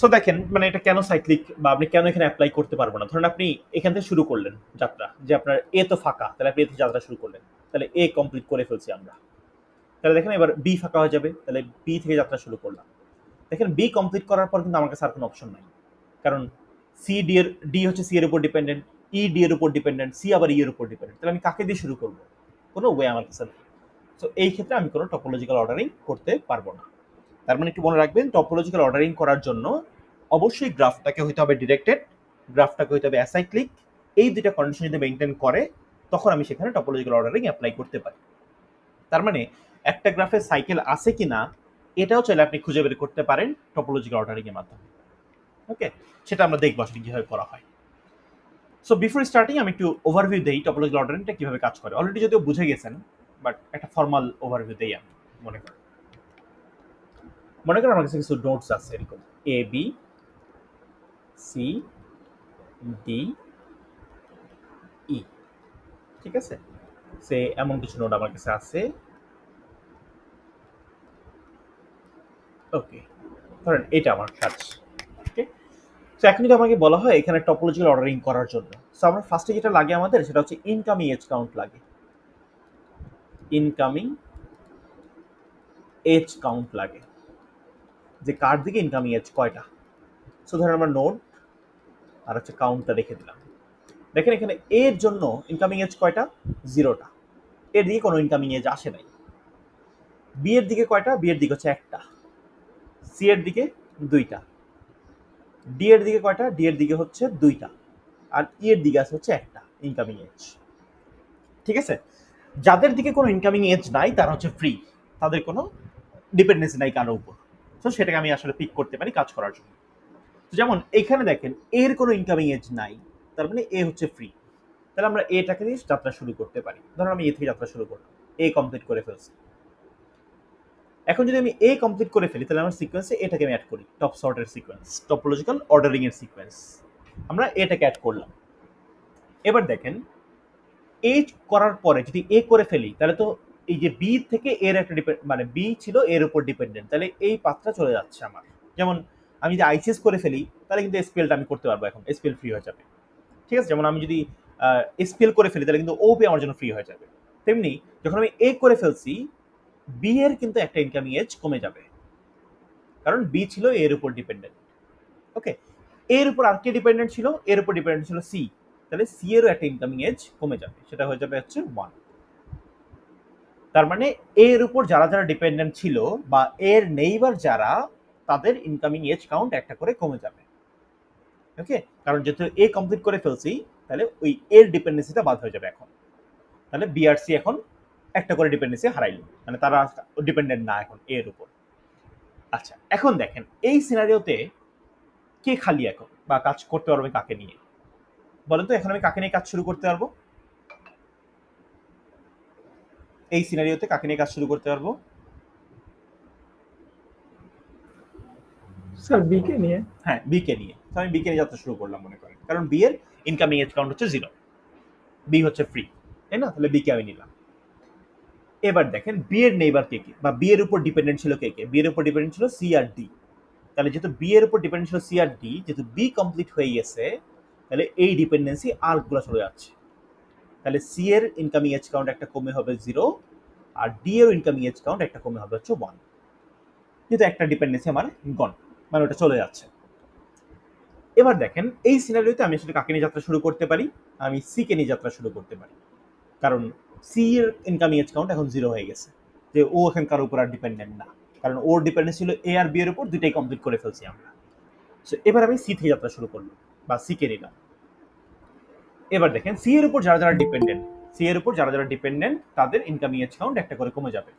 Speaker 1: সো দেখেন মানে এটা কেন সাইক্লিক বা আপনি কেন এখানে অ্যাপ্লাই করতে পারবো না। ধরুন আপনি এখান থেকে শুরু করলেন যাত্রা, যে আপনার এ তো ফাঁকা, তাহলে আপনি এ থেকে যাত্রা শুরু করলেন, তাহলে এ কমপ্লিট করে ফেলছি আমরা, তাহলে দেখেন এবার বি ফাঁকা হয়ে যাবে, তাহলে বি থেকে যাত্রা শুরু করলাম। দেখেন বি কমপ্লিট করার পর কিন্তু আমার কাছে আর কোনো অপশন নাই, কারণ সি ডি এর, ডি হচ্ছে সি এর উপর ডিপেন্ডেন্ট, ই ডি এর উপর ডিপেন্ডেন্ট, সি আবার ই এর উপর ডিপেন্ডেন্ট, তাহলে আমি কাকে দিয়ে শুরু করবো, কোনো ওয়ে আমার কাছে নেই। সো এই ক্ষেত্রে আমি কোনো টপোলজিক্যাল অর্ডারিং করতে পারবো না। তার মানে একটু মনে রাখবেন টপোলজিক্যাল অর্ডারিং করার জন্য অবশ্যই গ্রাফটাকে হইতে হবে ডিরেক্টেড, গ্রাফটাকে হইতে হবে অ্যাসাইক্লিক। এই দুইটা কন্ডিশন যদি মেইনটেইন করে তখন আমি সেখানে টপোলজিক্যাল অর্ডারিং অ্যাপ্লাই করতে পারি। তার মানে একটা গ্রাফে সাইকেল আছে কিনা এটাও চাইলে আপনি খুঁজে বের করতে পারেন টপোলজিক্যাল অর্ডারিং এর মাধ্যমে। ওকে, সেটা আমরা দেখব আসলে কিভাবে করা হয়। সো বিফোর স্টার্টিং আমি একটু ওভারভিউ দেই টপোলজিক্যাল অর্ডারিংটা কিভাবে কাজ করে। অলরেডি যদিও বুঝে গেছেন, বাট একটা ফর্মাল ওভারভিউ দেই আমি। মনে করেন আমার কাছে কিছু নোটস আছে এরকম A B C D E, ঠিক আছে, সে এমন কিছু নোট আমার কাছে আছে। ওকে, ধরেন এটা আমার কাজ। ওকে, তো এখন যদি আমাকে বলা হয় এখানে টপোলজিক্যাল অর্ডারিং করার জন্য, সো আমরা ফার্স্টে যেটা লাগে আমাদের সেটা হচ্ছে ইনকামিং এজ কাউন্ট লাগে। ইনকামিং এজ কাউন্ট লাগে, যে কার দিকে ইনকামিং এজ কয়টা। সো ধরেন আমরা নোড আর হচ্ছে কাউন্টটা রেখে দিলাম। দেখেন এখানে এর জন্য ইনকামিং এজ কয়টা, 0টা, এর দিকে কোনো ইনকামিং এজ আসে নাই। বি এর দিকে কয়টা, বি এর দিকে হচ্ছে একটা, সি এর দিকে 2টা, ডি এর দিকে কয়টা, ডি এর দিকে হচ্ছে 2টা, আর ই এর দিকে আছে হচ্ছে একটা ইনকামিং এজ। ঠিক আছে, যাদের দিকে কোনো ইনকামিং এজ নাই তারা হচ্ছে ফ্রি, তাদের কোনো ডিপেন্ডেন্সি নাই কারোর উপর। তো সেটাকে আমি আসলে পিক করতে পারি কাজ করার জন্য। যেমন এখানে দেখেন এর কোনো ইনকামিং এজ নাই, তার মানে এ হচ্ছে ফ্রি, তাহলে আমরা এটাকে দিয়ে যাত্রা শুরু করতে পারি। ধরুন আমি এ থেকে যাত্রা শুরু করলাম, এ কমপ্লিট করে ফেলছি। এখন যদি আমি এ কমপ্লিট করে ফেলি তাহলে আমার সিকোয়েন্সে এটাকে আমি অ্যাড করি, টপ সর্টের সিকোয়েন্স, টপোলজিক্যাল অর্ডারিং এর সিকোয়েন্স, আমরা এটাকে অ্যাড করলাম। এবার দেখেন এ করার পরে যদি এ করে ফেলি তাহলে তো এই যে বি থেকে এর একটা মানে বি ছিল এর উপর ডিপেন্ডেন্ট, তাহলে এই পাথটা চলে যাচ্ছে আমার। যেমন আমি যদি আইসিএস করে ফেলি তাহলে কিন্তু এসপিএলটা আমি করতে পারবো, এখন এসপিএল ফ্রি হয়ে যাবে। ঠিক আছে, যেমন আমি যদি এসপিএল করে ফেলি তাহলে কিন্তু ওপি আমার জন্য ফ্রি হয়ে যাবে। তেমনি যখন আমি এ করে ফেলছি বি এর কিন্তু একটা ইনকামিং এজ কমে যাবে, কারণ বি ছিল এর উপর ডিপেন্ডেন্ট। ওকে, এর উপর আর কে ডিপেন্ডেন্ট ছিল, এর উপর ডিপেন্ডেন্ট ছিল সি, তাহলে সি এরও একটা ইনকামিং এজ কমে যাবে, সেটা হয়ে যাবে হচ্ছে 1। তার মানে এর উপর যারা যারা ডিপেন্ডেন্ট ছিল বা এর নেইবার যারা, তাদের ইনকামিং এজ কাউন্ট একটা করে কমে যাবে। ওকে, কারণ যেহেতু এ কমপ্লিট করে ফেলছি তাহলে ওই এর ডিপেন্ডেন্সিটা বাদ হয়ে যাবে এখন, তাহলে বিআরসি এখন একটা করে ডিপেন্ডেন্সি হারাইল, মানে তারা ডিপেন্ডেন্ট না এখন এর উপর। আচ্ছা, এখন দেখেন এই সিনারিওতে কে খালি এখন বা কাজ করতে পারবে কাকে নিয়ে, বলেন তো এখন আমি কাকে নিয়ে কাজ শুরু করতে পারবো? এই সিনারিওতে কাকে নিয়ে কাজ শুরু করতে পারবো?
Speaker 4: স্যার বি কে নিয়ে।
Speaker 1: হ্যাঁ, বি কে নিয়ে। তো আমি বি কে নিয়ে যাত্রা শুরু করলাম মনে করেন, কারণ বি এর ইনকামিং এজ কাউন্ট হচ্ছে 0, বি হচ্ছে ফ্রি, তাই না? তাহলে বি কে আমি নিলাম। এবার দেখেন বি এর নেইবার কে কে বা বি এর উপর ডিপেন্ডেন্ট ছিল কে কে, বি এর উপর ডিপেন্ডেন্ট ছিল সি আর ডি। তাহলে যেহেতু বি এর উপর ডিপেন্ডেন্ট ছিল সি আর ডি, যেহেতু বি কমপ্লিট হয়ে গেছে তাহলে এই ডিপেন্ডেন্সি আর গুলো চলে যাচ্ছে, তাহলে সি এর ইনকামিং এজ কাউন্ট একটা কমে হবে 0, আর ডি এর ইনকামিং এজ কাউন্ট একটা কমে হবে হচ্ছে 1, যেহেতু একটা ডিপেন্ডেন্সি আমার গন, মানে ওটা চলে যাচ্ছে। এবার দেখেন এই সিনারিওতে আমি আসলে কাকে নিয়ে যাত্রা শুরু করতে পারি, আমি সি কে নিয়ে যাত্রা শুরু করতে পারি, কারণ সি এর ইনকামিং এজ কাউন্ট এখন 0 হয়ে গেছে, যে ও এখন কারোর উপর আর ডিপেন্ডেন্ট না, কারণ ওর ডিপেন্ডেন্স ছিল এ আর বি এর উপর, দুইটাই কমপ্লিট করে ফেলছি আমরা। সো এবার আমি সি থেকে যাত্রা শুরু করলাম বা সি কে নিলাম। এবার দেখেন সি এর উপর যারা যারা ডিপেন্ডেন্ট, সি এর উপর যারা যারা ডিপেন্ডেন্ট তাদের ইনকামিং এজ কাউন্ট একটা করে কমে যাবে।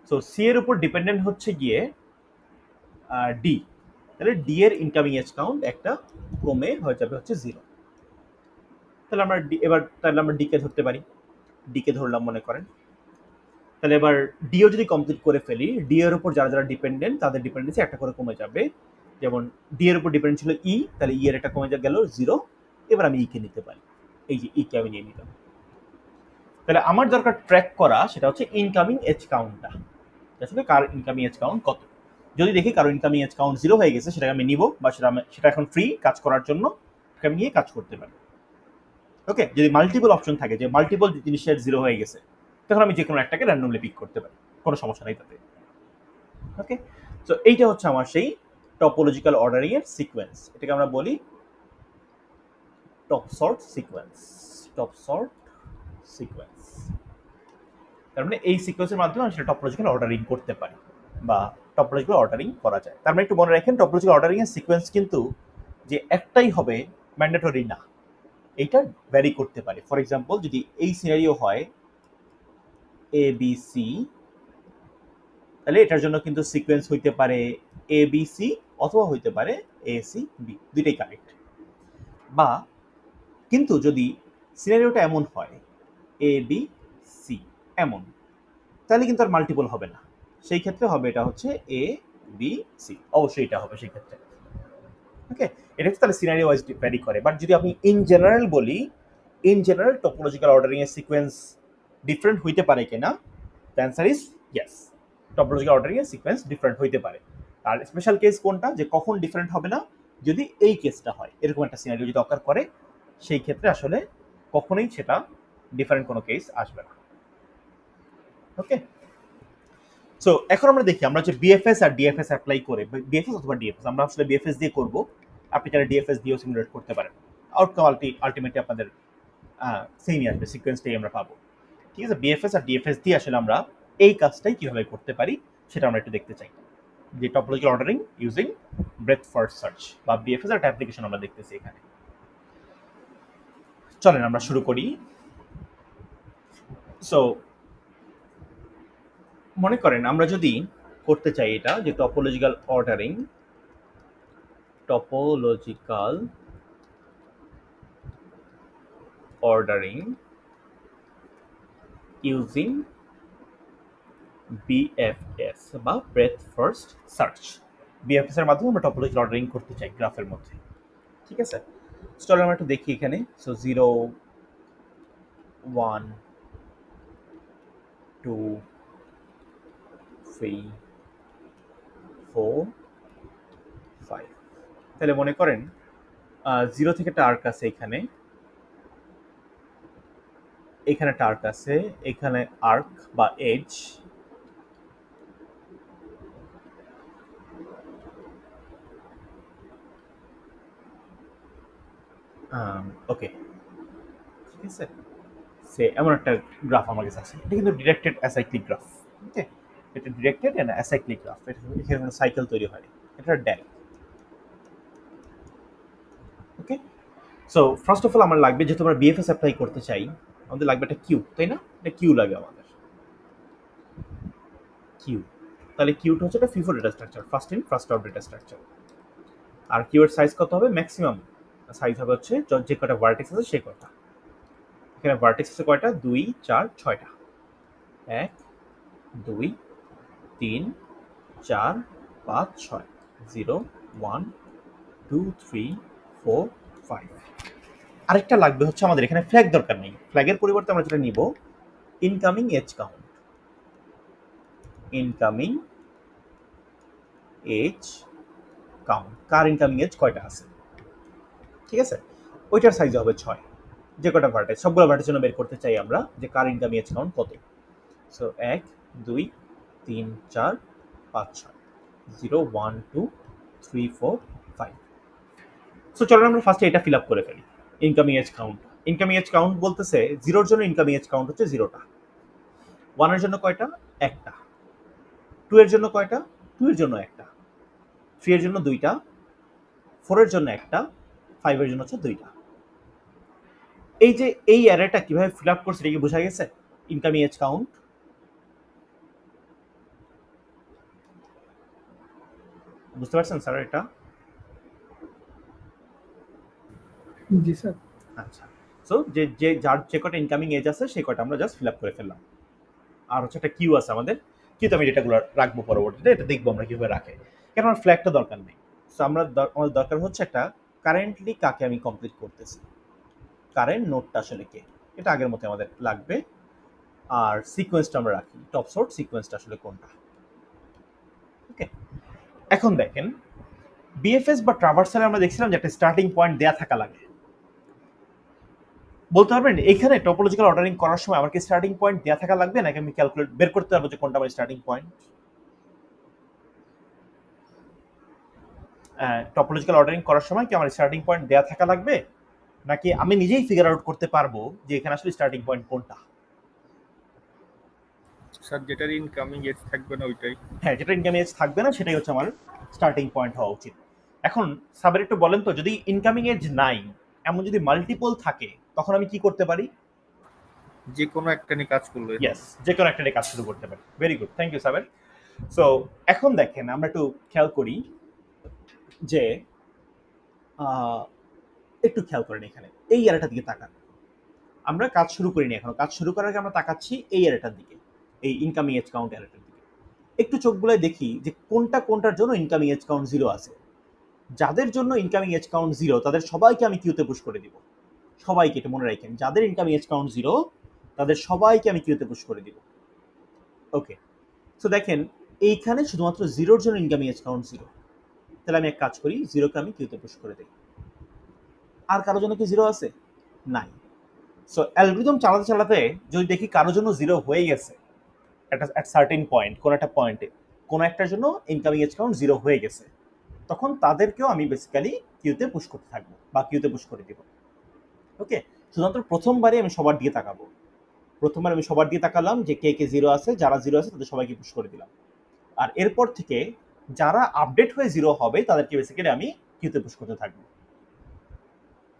Speaker 1: সো সি এর উপর ডিপেন্ডেন্ট হচ্ছে গিয়ে ডি, তাহলে ডি এর ইনকামিং এজ কাউন্ট একটা কমে হয়ে যাবে হচ্ছে 0। তাহলে আমরা ডিকে ধরতে পারি, ডিকে ধরলাম মনে করেন। তাহলে এবার ডিও যদি কমপ্লিট করে ফেলি, ডি এর উপর যারা যারা ডিপেন্ডেন্ট তাদের ডিপেন্ডেন্সি একটা করে কমে যাবে। যেমন ডি এর উপর ডিপেন্ডেন্ট ছিল ই, তাহলে ই এর একটা কমে গেল 0। এবার আমি ই কে নিতে পারি, এই যে ই কে আমি নিয়ে নিলাম। তাহলে আমার দরকার ট্র্যাক করা, সেটা হচ্ছে ইনকামিং এজ কাউন্টটা, আসলে কার ইনকামিং এজ কাউন্ট কত। যদি দেখি কারো ইনকামিং এজ কাউন্ট 0 হয়ে গেছে, সেটাকে আমি নিব, বা সেটা এখন ফ্রি কাজ করার জন্য আমি নিয়ে কাজ করতে পারি। ওকে, যদি মাল্টিপল অপশন থাকে, যে মাল্টিপল জিনিসের 0 হয়ে গেছে, তখন আমি যে কোনো একটাকে র্যান্ডমলি পিক করতে পারি, কোনো সমস্যা নেই তাতে। ওকে, তো এইটা হচ্ছে আমার সেই টপোলজিক্যাল অর্ডারিং এর সিকোয়েন্স। এটাকে আমরা বলি top sort sequence. Top sort sequence, তার মানে এই সিকোয়েন্সের মাধ্যমে আমি সেটা টপোলজিক্যাল অর্ডারিং করতে পারি, বা টপোলজিক্যাল অর্ডারিং করা যায়। তার মানে একটু মনে রাখেন, টপোলজিক্যাল অর্ডারিং এর সিকোয়েন্স কিন্তু যে একটাই হবে ম্যান্ডেটরি না, এইটা ভ্যারি করতে পারে। ফর এক্সাম্পল, যদি এই সিনারিও হয় এ বি সি, তাহলে এটার জন্য কিন্তু সিকোয়েন্স হইতে পারে এ বি সি, অথবা হইতে পারে এ সি বি, দুইটাই কারেক্ট। বা কিন্তু যদি সিনারিওটা এমন হয় এ বি সি এমন, তাহলে কিন্তু আর মাল্টিপল হবে না, সেই ক্ষেত্রে হবে এটা হচ্ছে এ বি সি, অবশ্যই এটা হবে সেই ক্ষেত্রে। ওকে, এটা হচ্ছে তাহলে সিনারিও ওয়াইজ ভ্যারি করে। বাট যদি আমি ইন জেনারেল বলি, ইন জেনারেল টপোলজিক্যাল অর্ডারিং এর সিকোয়েন্স ডিফারেন্ট হইতে পারে কিনা, the answer is yes. Topological ordering এর সিকোয়েন্স ডিফারেন্ট হইতে পারে। আর স্পেশাল কেস কোনটা, যে কখন ডিফারেন্ট হবে না, যদি এই কেসটা হয়, এরকম একটা সিনারিও যদি অকার করে, সেই ক্ষেত্রে আসলে কখনোই সেটা ডিফারেন্ট কোনো কেস আসবে না। ওকে, সো এখন আমরা দেখি, আমরা যে বিএফএস আর ডিএফএস অ্যাপ্লাই করে, বিএফএস অথবা ডিএফএস, আমরা আসলে বিএফএস দিয়ে করব, আপনি যারা ডিএফএস দিয়েও সিমুলেট করতে পারেন, আউটকাম আলটিমেটলি আপনাদের সেমই আসবে, সিকোয়েন্সটাই আমরা পাবো। ঠিক আছে, বিএফএস আর ডিএফএস দিয়ে আসলে আমরা এই কাজটাই কিভাবে করতে পারি সেটা আমরা একটু দেখতে চাই, যে topological ordering using breadth first search বা বিএফএস একটা অ্যাপ্লিকেশন আমরা দেখতেছি এখানে। চলেন আমরা শুরু করি। সো মনে করেন আমরা যদি করতে চাই এটা, যে টপোলজিক্যাল অর্ডারিং ইউজিং বিএফএস বা ব্রেথ ফার্স্ট সার্চ। বিএফএস এর মাধ্যমে আমরা টপোলজিক্যাল অর্ডারিং করতে চাই গ্রাফের মধ্যে। ঠিক আছে, চলো আমরা একটু দেখি এখানে। সো 0 1 2 3 4 5। তাহলে মনে করেন 0 থেকে একটা আর্ক আছে, এখানে একটা আর্ক আছে, এখানে আর্ক বা এজ, ওকে ঠিক আছে। সে এমন একটা গ্রাফ আমার কাছে আছে, এটা কিন্তু ডিরেক্টেড অ্যাসাইক্লিক গ্রাফ। ওকে, এটা ডিরেক্টেড এন্ড অ্যাসাইক্লিক গ্রাফ, এখানে কোনো সাইকেল তৈরি হয়, এটা del. Okay, so first of all আমার লাগবে, যেহেতু আমরা বিএফএস অ্যাপ্লাই করতে চাই, আমাদের লাগবে একটা কিউ, তাই না? এটা কিউ লাগে আমাদের, কিউ। তাহলে কিউটা হচ্ছে একটা FIFO data structure, first in first out data structure. আর কিউ এর সাইজ কত হবে? ম্যাক্সিমাম সাইজ হবে হচ্ছে যে কটা ভার্টেক্স আছে সেই কটা। এখানে ভার্টেক্স আছে কয়টা? 2 4 6টা। 1 2 3 4 5 6, 0 1 2 3 4 5। আরেকটা লাগবে হচ্ছে আমাদের, এখানে ফ্ল্যাগ দরকার নেই, ফ্ল্যাগের পরিবর্তে আমরা যেটা নিব incoming edge count. Incoming edge count, কার ইনকামিং এজ কয়টা আছে, ঠিক আছে? ওইটার সাইজ হবে 6, যে কটা ভার্টেক্স, সবগুলো ভার্টেক্সের জন্য বের করতে চাই আমরা যে কার ইনকামিং এজ কাউন্ট কত। সো 1 2 3 4 5 6, 0 1 2 3 4 5। সো চলো আমরা ফার্স্টে এটা ফিল আপ করে ফেলি, incoming edge count. Incoming edge count বলতেছে 0 এর জন্য ইনকামিং এজ কাউন্ট হচ্ছে 0টা, 1 এর জন্য কয়টা? একটা, 2 এর জন্য কয়টা? 2 এর জন্য একটা, 3 এর জন্য 2টা, 4 এর জন্য একটা, 5 এর জন্য হচ্ছে 2টা। এই যে এই অ্যারেটা কিভাবে ফিল আপ করছে, এটা কি বোঝা গেছে? ইনকামিং এজ কাউন্ট বুঝতে পারছেন স্যার এটা?
Speaker 4: জি স্যার।
Speaker 1: আচ্ছা, সো যে যার যে কটা ইনকামিং এজ আছে সেই কটা আমরা জাস্ট ফিল আপ করে ফেললাম। আর হচ্ছে একটা কিউ আছে আমাদের, কিউতে আমি ডেটাগুলো রাখবো পরবর্তীতে, এটা দেখবো আমরা কিভাবে রাখে, কেন আমার ফ্ল্যাগটা দরকার নেই। সো আমাদের দরকার হচ্ছে একটা কারেন্টলি কাকে আমি কমপ্লিট করতেছি, কারেন্ট নোডটা আসলে কে, এটা আগের মতো আমাদের লাগবে। আর সিকোয়েন্সটা আমরা রাখি, টপ সর্ট সিকোয়েন্সটা আসলে কোনটা। ওকে, এখন দেখেন বিএফএস বা ট্রাভার্সালে আমরা দেখছিলাম যে একটা স্টার্টিং পয়েন্ট দেয়া থাকা লাগে। বলতে পারবেন এখানে টপোলজিক্যাল অর্ডারিং করার সময় আমার কি স্টার্টিং পয়েন্ট দেয়া থাকা লাগবে, নাকি আমি ক্যালকুলেট বের করতে পারবো যে কোনটা আমার স্টার্টিং পয়েন্ট? টপোলজিক্যাল অর্ডারিং করার সময় কি আমার স্টার্টিং পয়েন্ট দেয়া থাকা লাগবে, নাকি আমি নিজেই ফিগার আউট করতে পারবো যে এখানে আসলে স্টার্টিং পয়েন্ট কোনটা?
Speaker 3: স্যার যেটার ইনকামিং এজ থাকবে না ওইটাই।
Speaker 1: হ্যাঁ, যেটা ইনকামিং এজ থাকবে না সেটাই হচ্ছে আমার স্টার্টিং পয়েন্ট হওয়া উচিত। এখন সাবের একটু বলেন তো, যদি ইনকামিং এজ নাই এমন যদি মাল্টিপল থাকে তখন আমি কি করতে পারি?
Speaker 3: যে কোনো একটা নিয়ে কাজ করলে
Speaker 1: ইয়েস, যে কোনো একটা কাজ শুরু করতে পারি। ভেরি গুড, থ্যাংক ইউ সাবের। সো এখন দেখেন আমরা একটু খেয়াল করি যে একটু খেয়াল করেন এখানে এই এরিয়াটার দিকে তাকান। আমরা কাজ শুরু করিনি এখনো, কাজ শুরু করার আগে আমরা তাকাচ্ছি এই এরিয়াটার দিকে, এই ইনকামিং এজ কাউন্ট এরিয়াটার দিকে। একটু চোখ বুলায় দেখি যে কোনটার জন্য ইনকামিং এজ কাউন্ট 0 আছে। যাদের জন্য ইনকামিং এজ কাউন্ট 0 তাদের সবাইকে আমি কিউতে পুশ করে দিব। সবাইকে, এটা মনে রাখেন, যাদের ইনকামিং এজ কাউন্ট 0 তাদের সবাইকে আমি কিউতে পুশ করে দিব। ওকে, সো দেখেন এইখানে শুধুমাত্র 0-র জন্য ইনকামিং এজ কাউন্ট 0, তাহলে আমি এক কাজ করি 0-কে আমি কিউতে পুশ করে দিই। আর কারোর জন্য কি 0 আছে? নাই। সো অ্যালগরিদম চালাতে চালাতে যদি দেখি কারোর জন্য 0 হয়ে গেছে একটা অ্যাট সার্টেন পয়েন্ট, কোন একটা পয়েন্টে কোন একটার জন্য ইনকামিং এজ কাউন্ট 0 হয়ে গেছে, তখন তাদেরকেও আমি বেসিক্যালি কিউতে পুশ করতে থাকবো বা কিউতে পুশ করে দিব। ওকে, শুধুমাত্র প্রথমবারে আমি সবার দিকে তাকাবো। প্রথমবার আমি সবার দিকে তাকালাম যে কে কে 0 আছে, যারা 0 আছে তাদের সবাইকে পুশ করে দিলাম। আর এরপর থেকে যারা আপডেট হয়ে 0 হবে তাদেরকে বেসিক্যালি আমি কিউতে পুশ করতে থাকবো।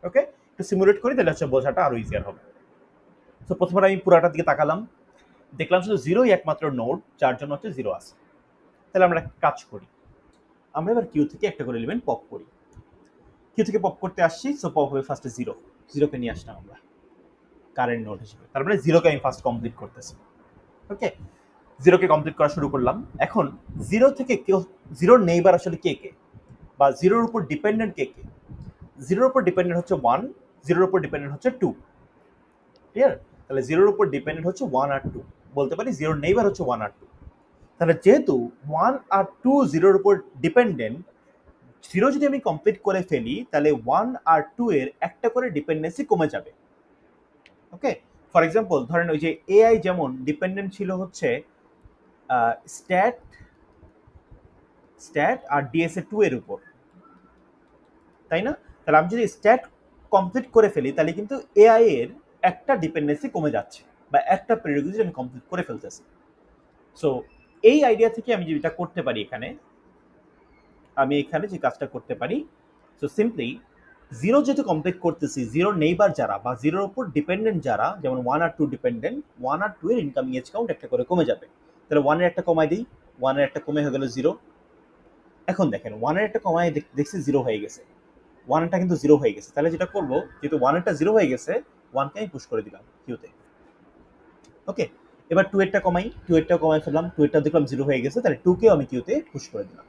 Speaker 1: ওকে, একটু সিমুলেট করি তাহলে হচ্ছে বোঝাটা আরো ইজিয়ার হবে। তো প্রথমবার আমি পুরাটার দিকে তাকালাম, দেখলাম শুধু 0ই একমাত্র নোড যার জন্য হচ্ছে 0 আছে। তাহলে আমরা কাজ করি, আমরা এবার কিউ থেকে একটা করে এলিমেন্ট পপ করি। কিউ থেকে পপ করতে আসছি, সো পপ হবে ফার্স্টে 0-কে নিয়ে আসলাম আমরা কারেন্ট নোড হিসেবে। তার মানে 0-কে আমি ফার্স্ট কমপ্লিট করতেছি। ওকে, 0-কে কমপ্লিট করা শুরু করলাম। এখন 0 থেকে কেউ 0-র নেইবার আসলে কে কে, বা 0-র উপর ডিপেন্ডেন্ট কে কে? 0-র উপর ডিপেন্ডেন্ট হচ্ছে 1, 0-র উপর ডিপেন্ডেন্ট হচ্ছে 2। ক্লিয়ার? তাহলে 0-র উপর ডিপেন্ডেন্ট হচ্ছে 1 আর 2, বলতে পারি 0-র নেইবার হচ্ছে 1 আর 2। তাহলে যেহেতু 1 আর 2 0-র উপর ডিপেন্ডেন্ট, 0 যদি আমি কমপ্লিট করে ফেলি তাহলে 1 আর 2 এর একটা করে ডিপেন্ডেন্সি কমে যাবে। ওকে, ফর এক্সাম্পল ধরেন ওই যে এআই যেমন ডিপেন্ডেন্ট ছিল হচ্ছে স্ট্যাট আর ডিএসএ 2 এর উপর, তাই না? তাহলে আমি যদি স্ট্যাট কমপ্লিট করে ফেলি তাহলে কিন্তু এআই এর একটা ডিপেন্ডেন্সি কমে যাচ্ছে, বা একটা প্রিরিকুইজিট আমি কমপ্লিট করে ফেলতেছি। সো এই আইডিয়া থেকে আমি যেটা করতে পারি এখানে, আমি এখানে যে কাজটা করতে পারি, সো সিম্পলি 0 যেহেতু কমপ্লিট করতেছি, 0 নেইবার যারা বা 0-র উপর ডিপেন্ডেন্ট যারা, যেমন 1 আর 2 ডিপেন্ডেন্ট, 1 আর 2 এর ইনকামিং এজ কাউন্ট একটা করে কমে যাবে। তাহলে 1 এর একটা কমাই দিই, 1 এর একটা কমে হয়ে গেল 0। এখন দেখেন 1 এর একটা কমাই দেখছি 0 হয়ে গেছে, 1 এরটা কিন্তু 0 হয়ে গেছে। তাহলে যেটা করবো, যেহেতু 1 এরটা 0 হয়ে গেছে, 1-কে আমি পুশ করে দিলাম কিউতে। ওকে, এবার 2 এরটা কমাই, 2 এরটা কমাই ফেললাম, 2 এরটা দেখলাম 0 হয়ে গেছে, তাহলে 2-কেও আমি কিউতে পুশ করে দিলাম।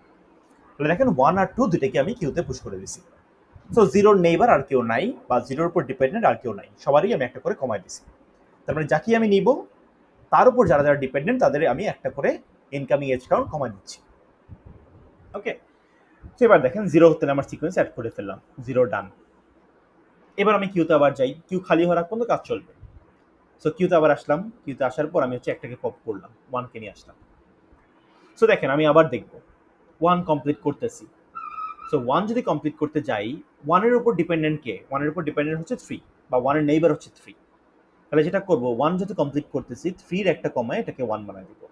Speaker 1: তাহলে দেখেন 1 আর 2 দুইটাকে আমি কিউতে পুশ করে দিছি। সো 0-র নেইবার আর কেউ নাই, বা 0-র উপর ডিপেন্ডেন্ট আর কেউ নাই, সবারই আমি একটা করে কমাই দিছি। তার মানে যাকে আমি নিব তার উপর যারা যারা ডিপেন্ডেন্ট তাদের আমি একটা করে ইনকামিং এজ কাউন্ট কমাই দিচ্ছি। ওকে, তো এবার দেখেন 0 হতে আমার সিকোয়েন্স অ্যাড করে ফেললাম, 0 ডান। এবার আমি কিউতে আবার যাই, কিউ খালি হওয়ার আগ পর্যন্ত কাজ চলবে। সো কিউতে আবার আসলাম, কিউতে আসার পর আমি হচ্ছে একটাকে পপ করলাম, 1-কে নিয়ে আসলাম। সো দেখেন আমি আবার দেখবো 1 কমপ্লিট করতেছি। সো 1 যদি কমপ্লিট করতে যাই, 1 এর উপর ডিপেন্ডেন্ট কে? 1 এর উপর ডিপেন্ডেন্ট হচ্ছে 3, বা 1 এর নেইবার হচ্ছে 3। তাহলে যেটা করবো, 1 যদি কমপ্লিট করতেছি, 3-র একটা কমায় এটাকে 1 বানাই দিব।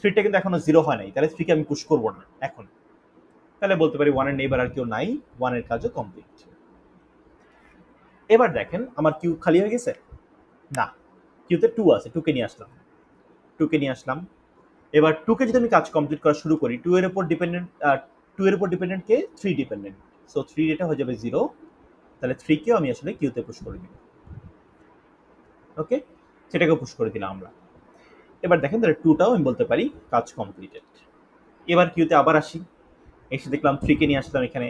Speaker 1: 3টা কিন্তু এখনো 0 হয় নাই, তাহলে 3-কে আমি পুশ করবো না এখন। তাহলে বলতে পারি 1 এর নেইবার আর কেউ নাই, 1 এর কাজও কমপ্লিট। এবার দেখেন আমার কিউ খালি হয়ে গেছে না, কিউতে 2 আছে, 2-কে নিয়ে আসলাম, 2-কে নিয়ে আসলাম। এবার 2-কে যদি আমি কাজ কমপ্লিট করা শুরু করি, 2 এর উপর ডিপেন্ডেন্ট, 2 এর উপর ডিপেন্ডেন্ট কে? 3 ডিপেন্ডেন্ট। সো 3 এটা হয়ে যাবে 0, তাহলে 3-কেও আমি আসলে কিউতে পুশ করে দিব। ওকে, সেটাকে পুশ করে দিলাম আমরা। এবার দেখেন তাহলে 2টাও আমি বলতে পারি কাজ কমপ্লিটেড। এবার কিউতে আবার আসি, এসে দেখলাম 3কে নিয়ে আসলাম এখানে।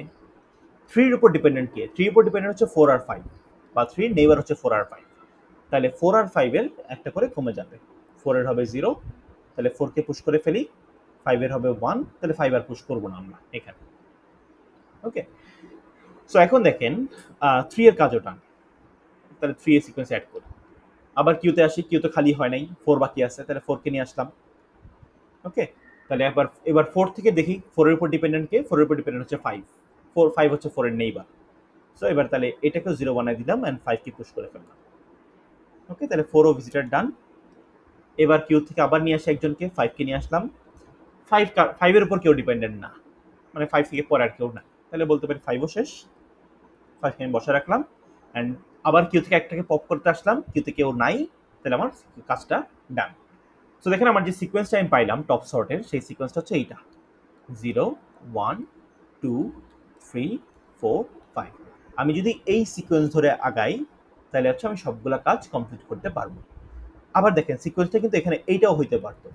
Speaker 1: 3 এর উপর ডিপেন্ডেন্ট কে? 3 এর উপর ডিপেন্ডেন্ট হচ্ছে 4 আর 5, বা 3 নেইবার হচ্ছে 4 আর 5। তাহলে 4 আর 5 এর একটা করে কমে যাবে। 4 এর হবে 0, তাহলে 4 কে পুশ করে ফেলি। 5 এর হবে 1, তাহলে 5 আর পুশ করব না আমরা এখানে। ওকে, সো এখন দেখেন 3 এর কাজ ওটা, তাহলে 3 এর সিকোয়েন্স অ্যাড করি। আবার কিউতে আসি, কিউ তো খালি হয় নাই, 4 বাকি আছে, তাহলে 4 কে নিয়ে আসলাম। ওকে, তাহলে এবার 4 থেকে দেখি 4 এর উপর ডিপেন্ডেন্ট কে? 4 এর উপর ডিপেন্ডেন্ট হচ্ছে 5। 5 হচ্ছে 4 এর নেইবার। সো এবার তাহলে এটাকেও 0 বানাই দিলাম এন্ড 5 কে পুশ করে ফেললাম। ওকে, তাহলে 4 ও ভিজিটর ডান। এবার কিউ থেকে আবার নিয়ে আসি একজনকে, 5 কে নিয়ে আসলাম। 5 এর উপর কেউ ডিপেন্ডেন্ট না, মানে 5 থেকে পরে আর কেউ না, তাহলে বলতে পারি 5 ও শেষ। 5 কে আমি বসে রাখলাম এন্ড আবার কিউ থেকে একটাকে পপ করতে আসলাম, কিউতে কেউ নাই, তাহলে আমার কাজটা ডান। সো দেখেন আমার যে সিকোয়েন্সটা আমি পাইলাম টপ সর্টের, সেই সিকোয়েন্সটা হচ্ছে এইটা 0 1 2 3 4 5। আমি যদি এই সিকোয়েন্স ধরে আগাই তাহলে হচ্ছে আমি সবগুলা কাজ কমপ্লিট করতে পারবো। আবার দেখেন সিকোয়েন্সটা কিন্তু এখানে এইটাও হইতে পারতো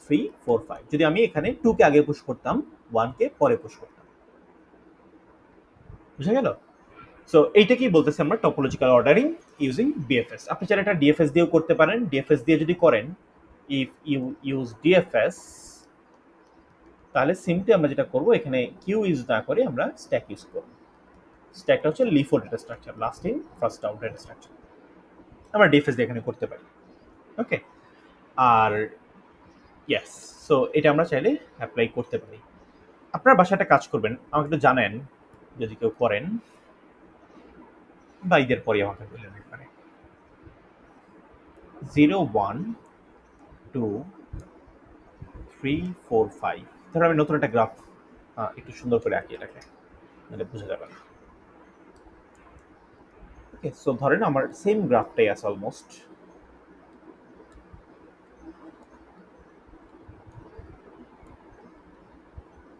Speaker 1: 3 4 5, যদি আমি এখানে 2 কে আগে পুশ করতাম, 1 কে পরে পুশ করতাম। বুঝা গেল? সো এইটাকেই বলতেছি আমরা টপোলজিক্যাল অর্ডারিং ইউজিং ডিএফএস। আপনি চাইলে এটা ডিএফএস দিয়েও করতে পারেন। ডিএফএস দিয়ে যদি করেন, ইফ ইউ ইউজ ডিএফএস, তাহলে সিম্পলি আমরা যেটা করব, এখানে কিউ ইউজ না করে আমরা স্ট্যাক ইউজ করব। স্ট্যাকটা হচ্ছে LIFO data structure, last in first out data structure, আমরা ডিএফএস দিয়ে এখানে করতে পারি। ওকে, আর ইয়েস, সো এটা আমরা চাইলে অ্যাপ্লাই করতে পারি। আপনার বাসাটা কাজ করবেন, আমাকে একটু জানেন যদি কেউ করেন, বা ঈদের পরে আমাকে বললেন একবারে 0 1 2 3 4 5। ধরো আমি নতুন একটা গ্রাফ একটু সুন্দর করে আঁকি, এটাকে তাহলে বোঝা যাবে না। ওকে, সো ধরেন আমার সেম গ্রাফটাই আছে অলমোস্ট।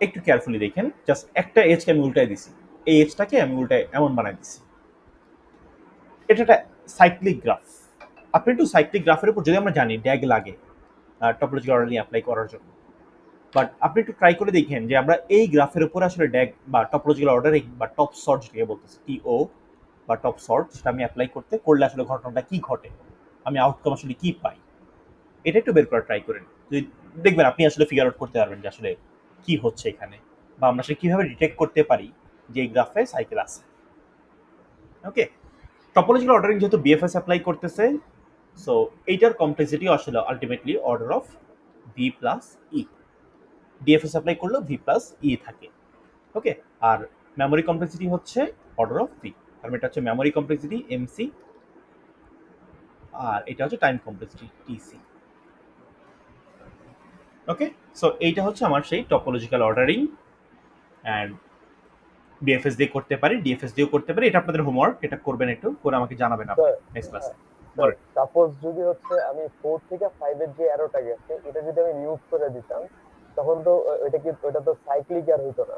Speaker 1: একটু কেয়ারফুলি দেখেন, জাস্ট একটা এজকে আমি উল্টাই দিছি, এই এজটাকে আমি উল্টাই এমন বানাই দিছি। এটা একটা সাইক্লিক গ্রাফ। আপনি একটু সাইক্লিক গ্রাফের উপর, যদি আমরা জানি ড্যাগ লাগে টপোলজিক্যাল অর্ডারিং অ্যাপ্লাই করার জন্য, বাট আপনি একটু ট্রাই করে দেখেন যে আমরা এই গ্রাফের উপর আসলে ড্যাগ বা টপোলজিক্যাল অর্ডারিং বা টপ সর্ট যেটাকে বলতেছি টিও বা টপ সর্ট, সেটা আমি অ্যাপ্লাই করলে আসলে ঘটনাটা কি ঘটে, আমি আউটকাম আসলে কি পাই, এটা একটু বের করার ট্রাই করেন। যদি দেখবেন আপনি আসলে ফিগার আউট করতে পারবেন যে আসলে কি হচ্ছে এখানে, বা আমরা আসলে কিভাবে ডিটেক্ট করতে পারি যে এই গ্রাফে সাইকেল আছে। ওকে, টপোলজিক্যাল অর্ডারিং যেহেতু বিএফএস অ্যাপ্লাই করতেছে, সো এইটার কমপ্লেক্সিটি আসলে ultimately order of V plus E. DFS apply করলেও ভি প্লাস ই থাকে। ওকে, আর মেমোরি কমপ্লেক্সিটি হচ্ছে অর্ডার অফ ভি, কারণ এটা হচ্ছে মেমোরি কমপ্লেক্সিটি এমসি, আর এটা হচ্ছে টাইম কমপ্লেক্সিটি টিসি। ওকে, সো এইটা হচ্ছে আমার সেই টপোলজিক্যাল অর্ডারিং, অ্যান্ড ডিএফএস দিয়ে করতে পারি, ডিএফএস দিয়েও করতে পারি। এটা আপনাদের হোমওয়ার্ক, এটা করবেন, একটু করে আমাকে জানাবেন আপনি নেক্সট ক্লাসে। বলেন।
Speaker 5: সাপোজ যদি হচ্ছে আমি 4 থেকে 5 এর যে অ্যারোটা গেছে এটা যদি আমি রিমুভ করে দিতাম, তখন তো ওটা তো সাইক্লিক আর হইতো না।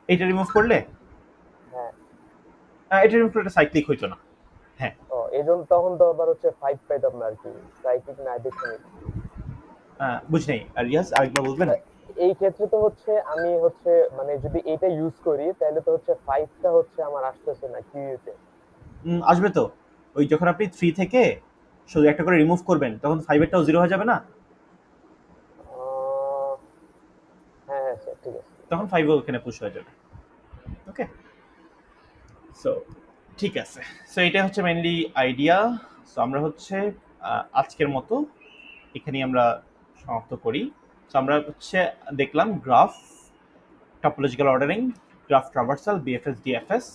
Speaker 1: এইটা রিমুভ করলে,
Speaker 5: হ্যাঁ
Speaker 1: এটা রিমুভ করলে সাইক্লিক হইতো না। হ্যাঁ,
Speaker 5: এজন্য তখন তো আবার হচ্ছে 5 পাইতাম না আর কি, সাইক্লিক না দেখে।
Speaker 1: বুঝ নেই, আর ইয়াস আরেকবার বলবেন।
Speaker 5: এই ক্ষেত্রে তো হচ্ছে আমি হচ্ছে মানে যদি এটা ইউজ করি তাহলে তো হচ্ছে 5টা হচ্ছে আমার আসতেছে না কিউতে।
Speaker 1: আসবে তো, ওই যখন আপনি 3 থেকে শুধু একটা করে রিমুভ করবেন তখন 5 এরটাও 0 হয়ে যাবে না?
Speaker 5: হ্যাঁ স্যার, ঠিক আছে,
Speaker 1: তখন 5 ওখানে পুশ হয়ে যাবে। ওকে, সো ঠিক আছে, সো এটা হচ্ছে মেইনলি আইডিয়া। সো আমরা হচ্ছে আজকের মতো এখানেই আমরা সমাপ্ত করি। সো আমরা হচ্ছে দেখলাম graph, topological ordering, graph traversal, BFS, DFS.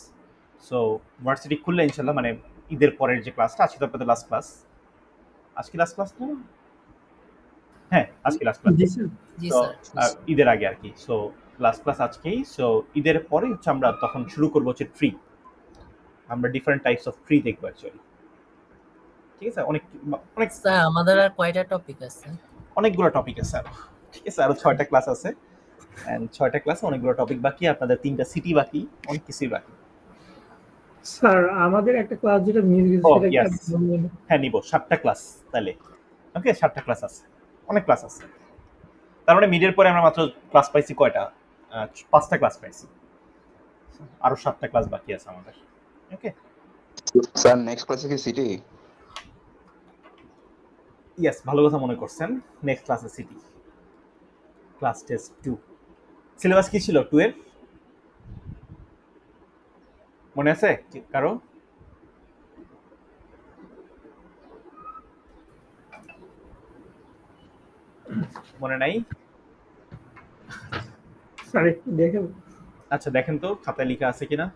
Speaker 1: So varsity খুললে ইনশাল্লাহ, মানে ঈদের পরের যে ক্লাসটা, আজকে তো আপনাদের লাস্ট ক্লাস, আজকে লাস্ট ক্লাস না? হ্যাঁ, আজকে লাস্ট ক্লাস, ঈদের আগে আর কি। সো লাস্ট ক্লাস আজকেই। সো ঈদের পরে হচ্ছে আমরা তখন শুরু করবো হচ্ছে ট্রি। আমরা ডিফারেন্ট টাইপস অফ ট্রি দেখবো অ্যাকচুয়ালি। ঠিক আছে, অনেক
Speaker 6: স্যার আমাদের আর কয়টা টপিক আছে?
Speaker 1: অনেকগুলো টপিক আছে আর, ঠিক আছে, আরো 6টা ক্লাস আছে, এন্ড 6টা ক্লাসে অনেকগুলো টপিক বাকি, আপনাদের 3টা সিটি বাকি, অনেক কিছুই বাকি।
Speaker 4: স্যার আমাদের একটা ক্লাস যেটা মিস গেছে
Speaker 1: ও
Speaker 4: সেটা কি
Speaker 1: ইয়েস,
Speaker 4: আপনি বলবেন?
Speaker 1: হ্যাঁ নিব 7টা ক্লাস তাহলে। ওকে 7টা ক্লাস আছে, অনেক ক্লাস আছে। তার মানে মিডের পরে আমরা মাত্র ক্লাস পাইছি কয়টা? 5টা ক্লাস পাইছি, আরো 7টা ক্লাস বাকি আছে আমাদের। ওকে
Speaker 7: স্যার নেক্সট ক্লাসে কি সিটি?
Speaker 1: ইয়েস, ভালো কথা মনে করছেন। নেক্সট ক্লাসে সিটি, ক্লাস টেস্ট 2। সিলেবাস কি ছিল 2 এর মনে আছে কারো? মনে নাই?
Speaker 4: স্যার একটু দেখেন।
Speaker 1: আচ্ছা দেখেন তো খাতায় লেখা আছে কিনা।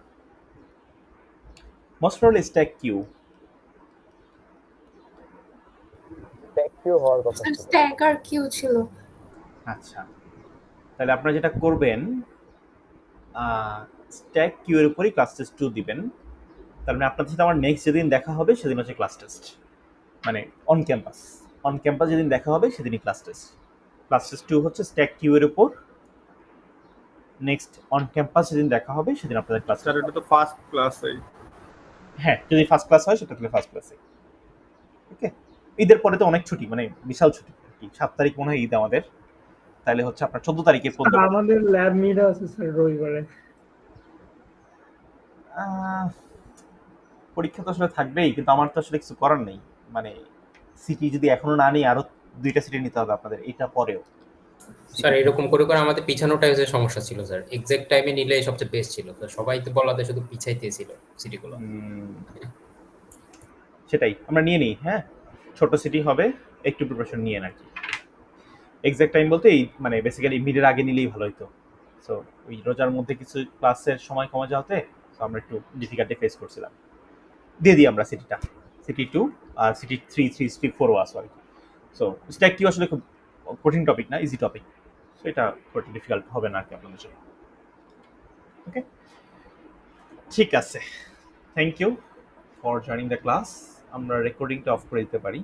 Speaker 1: Most probably stack queue.
Speaker 5: Stack queue হওয়ার কথা ছিল।
Speaker 8: স্ট্যাক আর কিউ ছিল।
Speaker 1: আচ্ছা তাহলে আপনারা যেটা করবেন, স্ট্যাক কিউ এর উপরই ক্লাস টেস্ট 2 দিবেন। তার মানে আপনাদের সাথে আমার নেক্সট যেদিন দেখা হবে সেদিন হচ্ছে ক্লাস টেস্ট, মানে অন ক্যাম্পাস যেদিন দেখা হবে সেদিনই ক্লাস টেস্ট। ক্লাস টেস্ট 2 হচ্ছে স্ট্যাক কিউ এর উপর। নেক্সট অন ক্যাম্পাস যেদিন দেখা হবে সেদিন আপনাদের ক্লাস।
Speaker 3: স্যার এটা তো ফার্স্ট ক্লাস এই।
Speaker 1: হ্যাঁ যদি ফার্স্ট ক্লাস হয় সেটা তাহলে ফার্স্ট ক্লাসে। ওকে ঈদের পরে তো অনেক ছুটি, মানে বিশাল ছুটি। 7 তারিখ মনে হয় ঈদ আমাদের, তাহলে হচ্ছে আপনার 14 তারিখে
Speaker 4: স্যার আমাদের ল্যাব মিট আছে স্যার রবিবারে।
Speaker 1: পরীক্ষা তো আসলে থাকবেই, কিন্তু আমার তো আসলে কিছু করার নেই। মানে সিটি যদি এখনো না নিই, আরো 2টা সিটি নিতে হবে আপনাদের এটা পরেও।
Speaker 9: স্যার এরকম করে করে আমাদের পিছানোটাই হচ্ছে সমস্যা ছিল স্যার। এক্সাক্ট টাইমে নিলে সবচেয়ে বেস্ট ছিল। তো সবাই তো বলাতে শুধু পিছাইতেছিল সিটিগুলো।
Speaker 1: সেটাই আমরা নিয়ে নিই। হ্যাঁ ছোট সিটি হবে, একটু প্রিপারেশন নিয়ে আর কি। এক্সাক্ট টাইম বলতে এই মানে বেসিক্যালি মিডের আগে নিলেই ভালো হতো। সো ওই রোজার মধ্যে কিছু ক্লাসের সময় কমে যাওয়াতে আমরা একটু ডিফিকাল্টি ফেস করছিলাম। দিয়ে দিই আমরা সিটিটা, সিটি 2 আর সিটি 3, 3, সিটি 4ও আসো আর কি। সো স্ট্যাক কিউ আসলে খুব কঠিন টপিক না, ইজি টপিক। সো এটা খুব ডিফিকাল্ট হবে না আর কি আপনাদের জন্য। ওকে ঠিক আছে, thank you for joining the class. আমরা রেকর্ডিংটা অফ করে দিতে পারি।